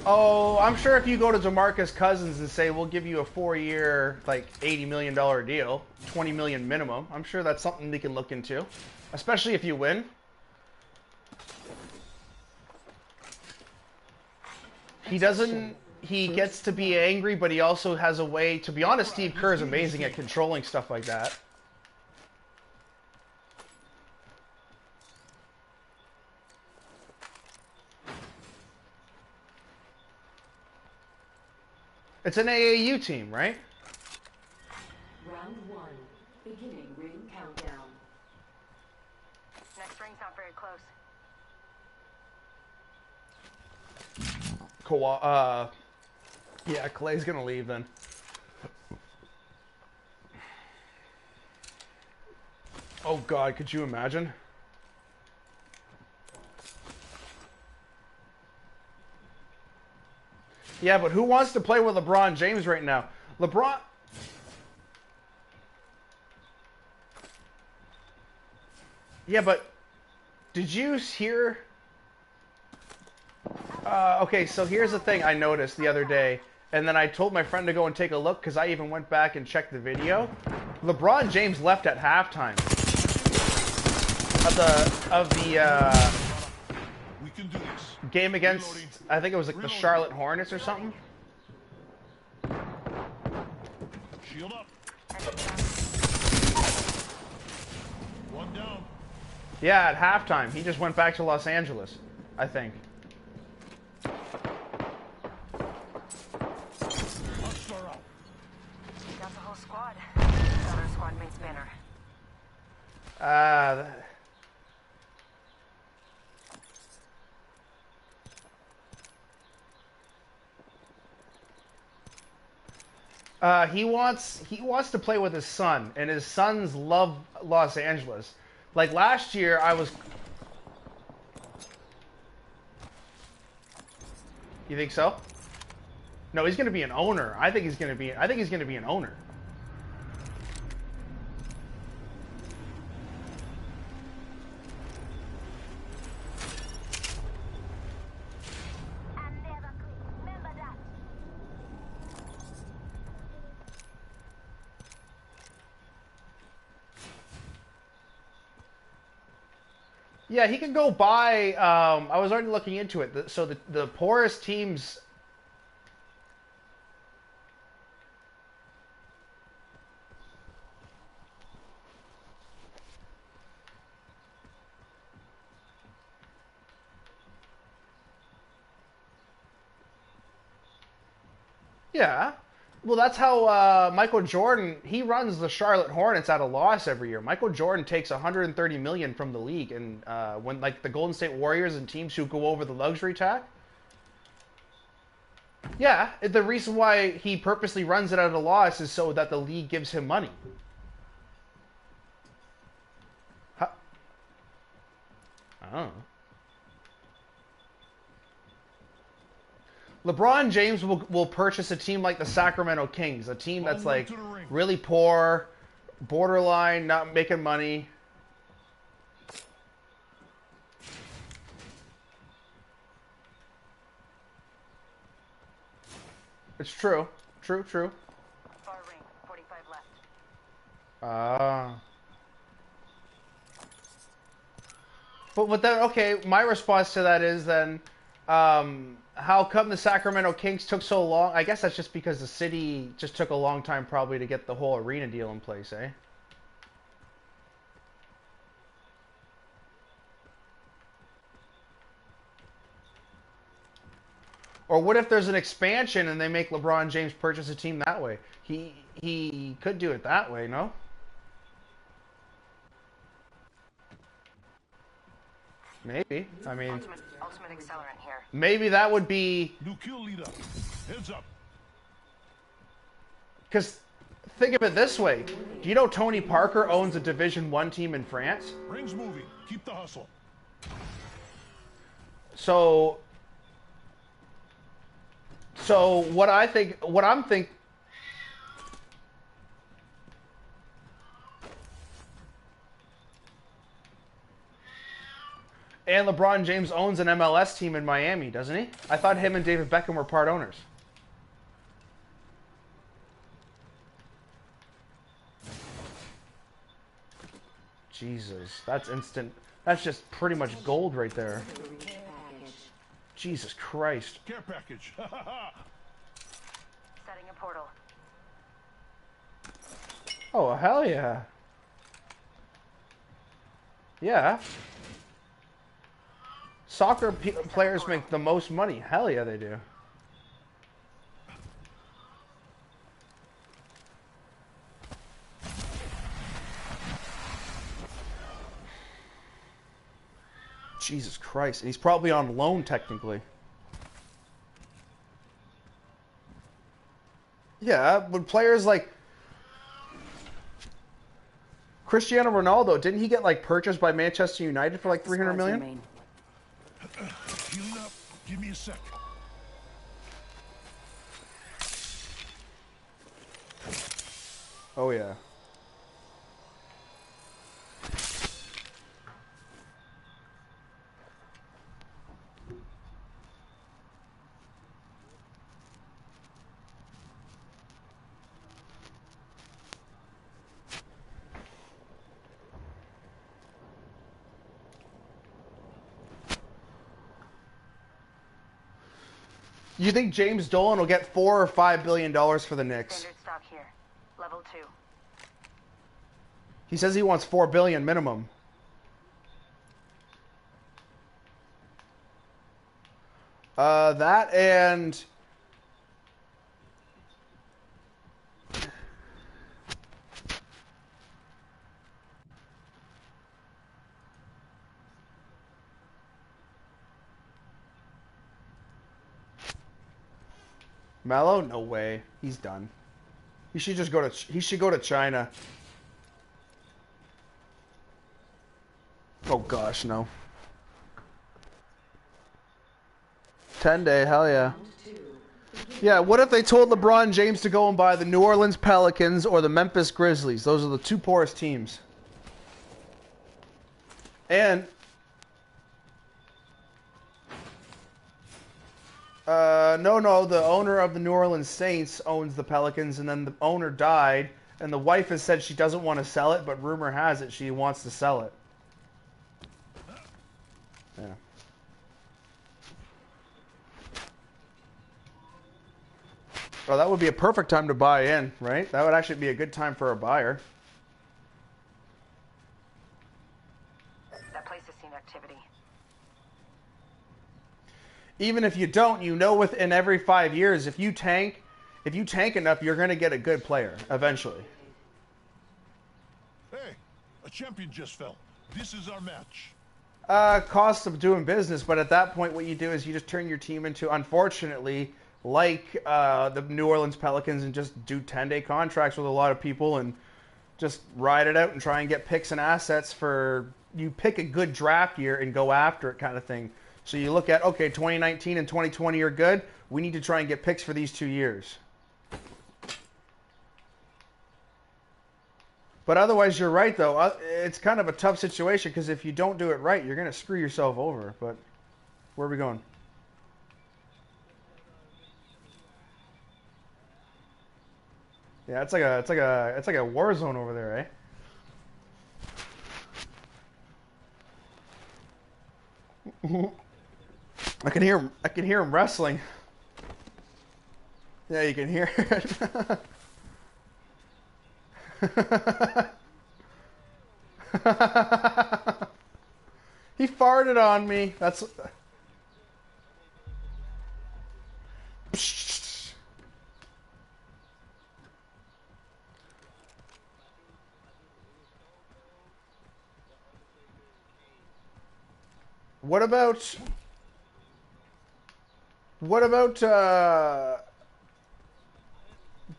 Oh, I'm sure if you go to DeMarcus Cousins and say, we'll give you a 4-year, like, $80 million deal, $20 million minimum, I'm sure that's something they can look into. Especially if you win. He gets to be angry, but he also has a way, to be honest, Steve Kerr is amazing at controlling stuff like that. It's an AAU team, right?
Round 1. Beginning ring countdown.
Next ring's not very close.
Yeah, Clay's gonna leave then. Oh god, could you imagine? Yeah, but who wants to play with LeBron James right now? LeBron... Yeah, but... Did you hear... okay, so here's the thing I noticed the other day. And then I told my friend to go and take a look, because I even went back and checked the video. LeBron James left at halftime. Of the
We can do this.
game against, I think it was like the Charlotte Hornets or something.
Shield up. One down.
Yeah, at halftime. He just went back to Los Angeles, I think.
Hustler out.
That's a whole squad. Other squad mate's banner.
He wants to play with his son, and his sons love Los Angeles. Like last year, I was. You think so? No, he's going to be an owner. I think he's going to be an owner. Yeah, he can go buy. I was already looking into it. So the poorest teams. Yeah. Well, that's how Michael Jordan, he runs the Charlotte Hornets at a loss every year. Michael Jordan takes 130 million from the league, and when like the Golden State Warriors and teams who go over the luxury tax. Yeah, the reason why he purposely runs it at a loss is so that the league gives him money. Huh? Oh. LeBron James will purchase a team like the Sacramento Kings, a team that's like really poor, borderline, not making money. It's true. True.
Far ring, 45 left.
But then, okay, my response to that is then, how come the Sacramento Kings took so long? I guess that's just because the city just took a long time probably to get the whole arena deal in place, eh? Or what if there's an expansion and they make LeBron James purchase a team that way? He could do it that way, no? Maybe. I mean,
Ultimate accelerant here.
maybe that would be
New kill leader. Heads up.
because think of it this way: do you know Tony Parker owns a Division I team in France?
Rings moving. Keep the hustle.
So what I'm thinking. And LeBron James owns an MLS team in Miami, doesn't he? I thought him and David Beckham were part owners. Jesus, that's instant. That's just pretty much gold right there. Jesus Christ.
Care package.
Setting a portal.
Oh, hell yeah. Yeah. Soccer players make the most money. Hell yeah, they do. Jesus Christ. And he's probably on loan, technically. Yeah, but players like Cristiano Ronaldo, didn't he get like purchased by Manchester United for like 300 million?
Healing up. Give me a sec.
Oh yeah. You think James Dolan will get $4 or $5 billion for the Knicks?
Standard stock here. Level 2.
He says he wants $4 billion minimum. That and Melo? No way. He's done. He should just go to. He should go to China. Oh gosh, no. 10-day, hell yeah. Yeah, what if they told LeBron James to go and buy the New Orleans Pelicans or the Memphis Grizzlies? Those are the two poorest teams. And no, the owner of the New Orleans Saints owns the Pelicans, and then the owner died, and the wife has said she doesn't want to sell it, but rumor has it she wants to sell it. Yeah. Well, that would be a perfect time to buy in, right? That would actually be a good time for a buyer.
That place has seen activity.
Even if you don't, you know within every 5 years, if you tank enough, you're going to get a good player eventually.
Hey, a champion just fell. This is our match.
Cost of doing business, but at that point what you do is you just turn your team into, unfortunately, like the New Orleans Pelicans, and just do 10-day contracts with a lot of people and just ride it out and try and get picks and assets for, you pick a good draft year and go after it kind of thing. So you look at, okay, 2019 and 2020 are good. We need to try and get picks for these 2 years. But otherwise, you're right, though. It's kind of a tough situation because if you don't do it right, you're going to screw yourself over. But where are we going? Yeah, it's like a war zone over there, eh? I can hear him wrestling. Yeah, you can hear it. He farted on me. That's What about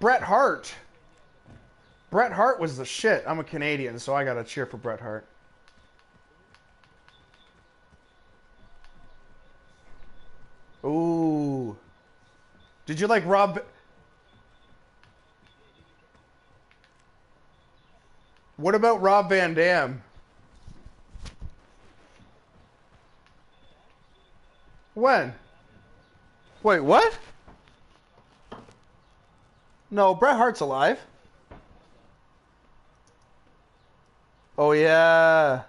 Bret Hart? Bret Hart was the shit. I'm a Canadian, so I gotta cheer for Bret Hart. Ooh. Did you like Rob? What about Rob Van Dam? When? Wait, what? No, Bret Hart's alive. Oh, yeah.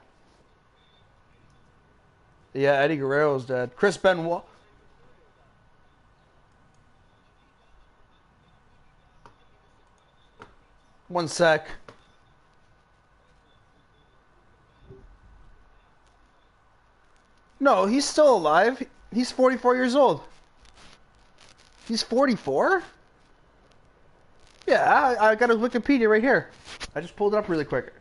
Yeah, Eddie Guerrero's dead. Chris Benoit. One sec. No, he's still alive. He's 44 years old. He's 44? Yeah, I got his Wikipedia right here. I just pulled it up really quick.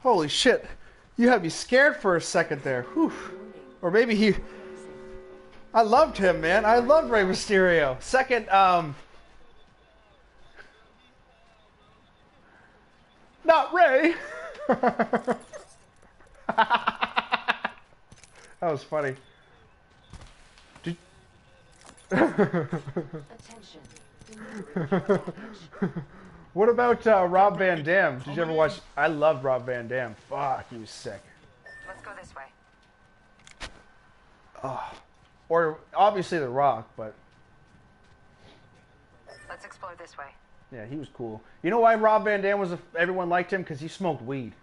Holy shit. You had me scared for a second there. Whew. Or maybe he... I loved him, man. I loved Rey Mysterio. Second, Not Rey! That was funny.
Attention.
What about Rob Van Dam? Did you ever watch? I loved Rob Van Dam. Fuck, he was sick.
Let's go this way.
Oh. Or obviously The Rock, but
Let's explore this way.
yeah, he was cool. You know why Rob Van Dam was? Everyone liked him because he smoked weed.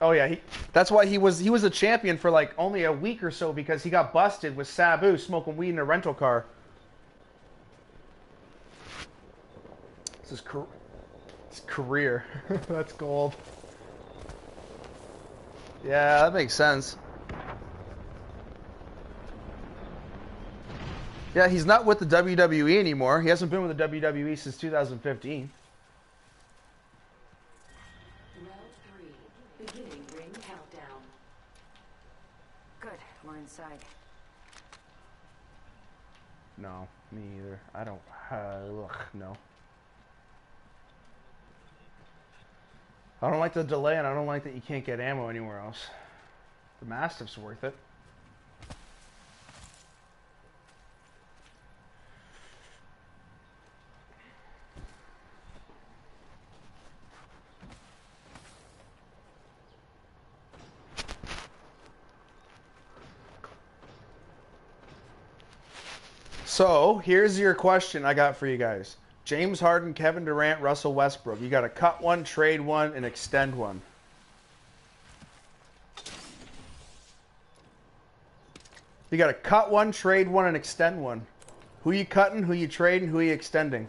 Oh yeah, that's why he was a champion for like only a week or so, because he got busted with Sabu smoking weed in a rental car. This is his career. That's gold. Yeah, that makes sense. Yeah, he's not with the WWE anymore. He hasn't been with the WWE since 2015.
Beginning ring countdown.
Good, we're inside.
No, me either. I don't. No. I don't like the delay, and I don't like that you can't get ammo anywhere else. The Mastiff's worth it. So, here's your question I got for you guys. James Harden, Kevin Durant, Russell Westbrook. You got to cut one, trade one, and extend one. You got to cut one, trade one, and extend one. Who you cutting, who you trading, who you extending?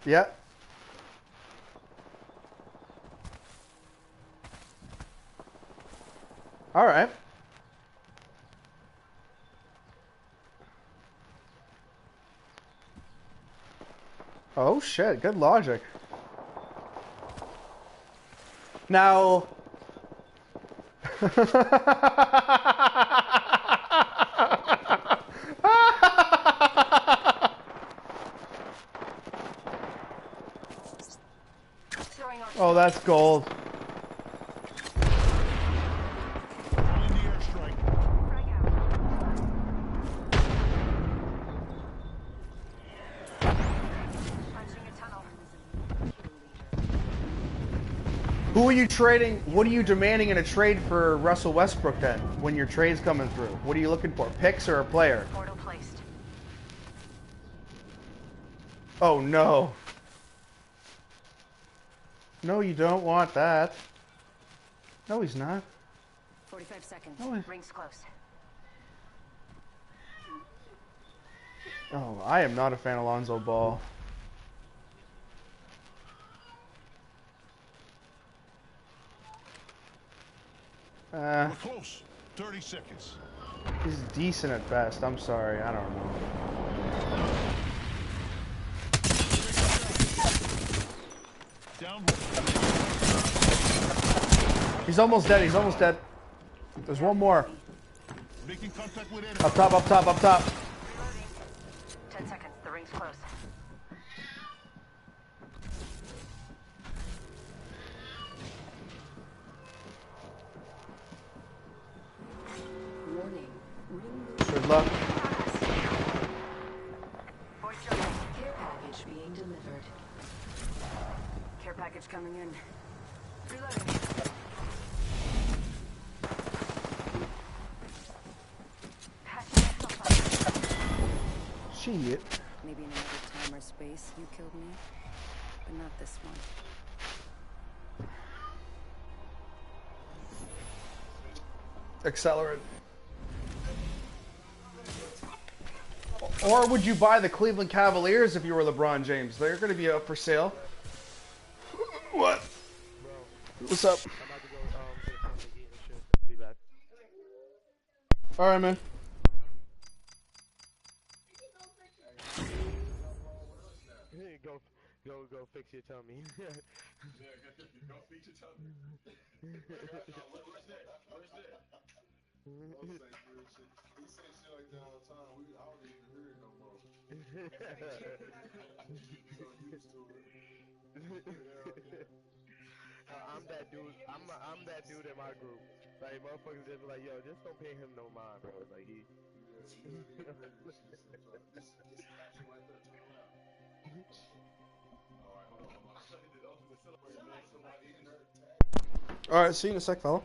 Yep. All right. Oh shit, good logic. Now oh, that's gold. Who are you trading? What are you demanding in a trade for Russell Westbrook then? When your trade's coming through, what are you looking for? Picks or a player?
Portal placed.
Oh no. No, you don't want that. No, he's not.
45 seconds.
No.
Rings close.
Oh, I am not a fan of Lonzo Ball.
We're close. 30 seconds.
He's decent at best. I'm sorry. I don't know.
Down.
He's almost dead. He's almost dead. There's one more.
Making contact with enemy.
Up top, up top, up top.
10 seconds. The ring's close.
Warning.
Good luck.
Care package being delivered.
Care package coming in. Reloading.
Shit.
Maybe in another time or space you killed me, but not this one.
Accelerate. Or would you buy the Cleveland Cavaliers if you were LeBron James? They're going to be up for sale. What? What's up?
I'm about to go get something to eat and shit. Be back.
Alright, man.
Go fix your tummy.
Go fix your tummy. Where's that? He said shit like that all the time. I don't even hear it no more. So used to it.
I'm that dude. I'm that dude in my group. Like motherfuckers just be like, yo, just don't pay him no mind, bro. It's like he.
Alright, see you in a sec, fella.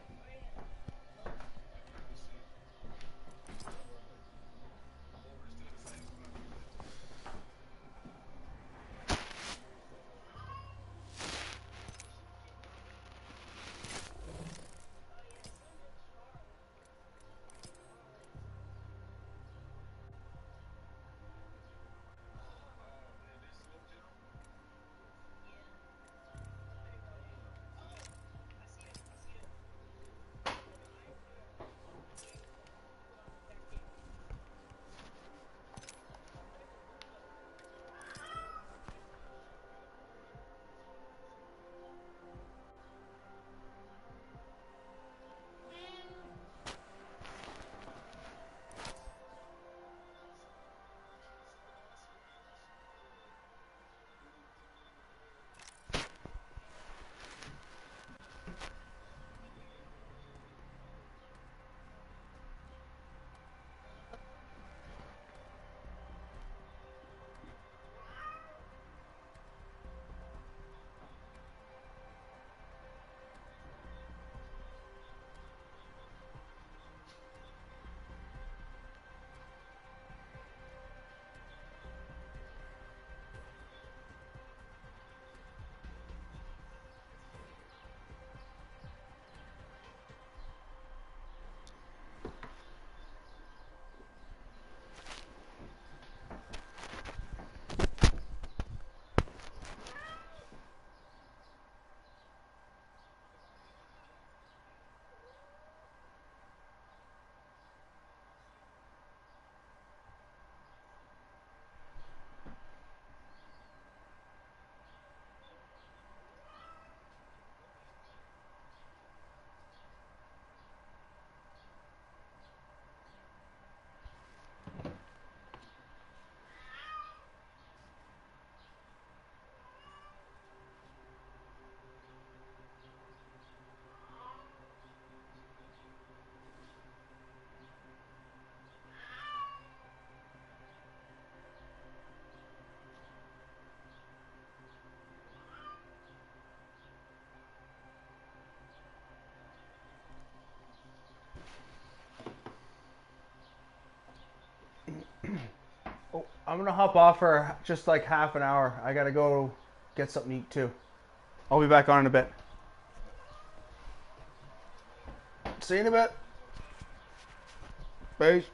I'm gonna hop off for just like half an hour. I gotta go get something to eat too. I'll be back on in a bit. See you in a bit. Peace.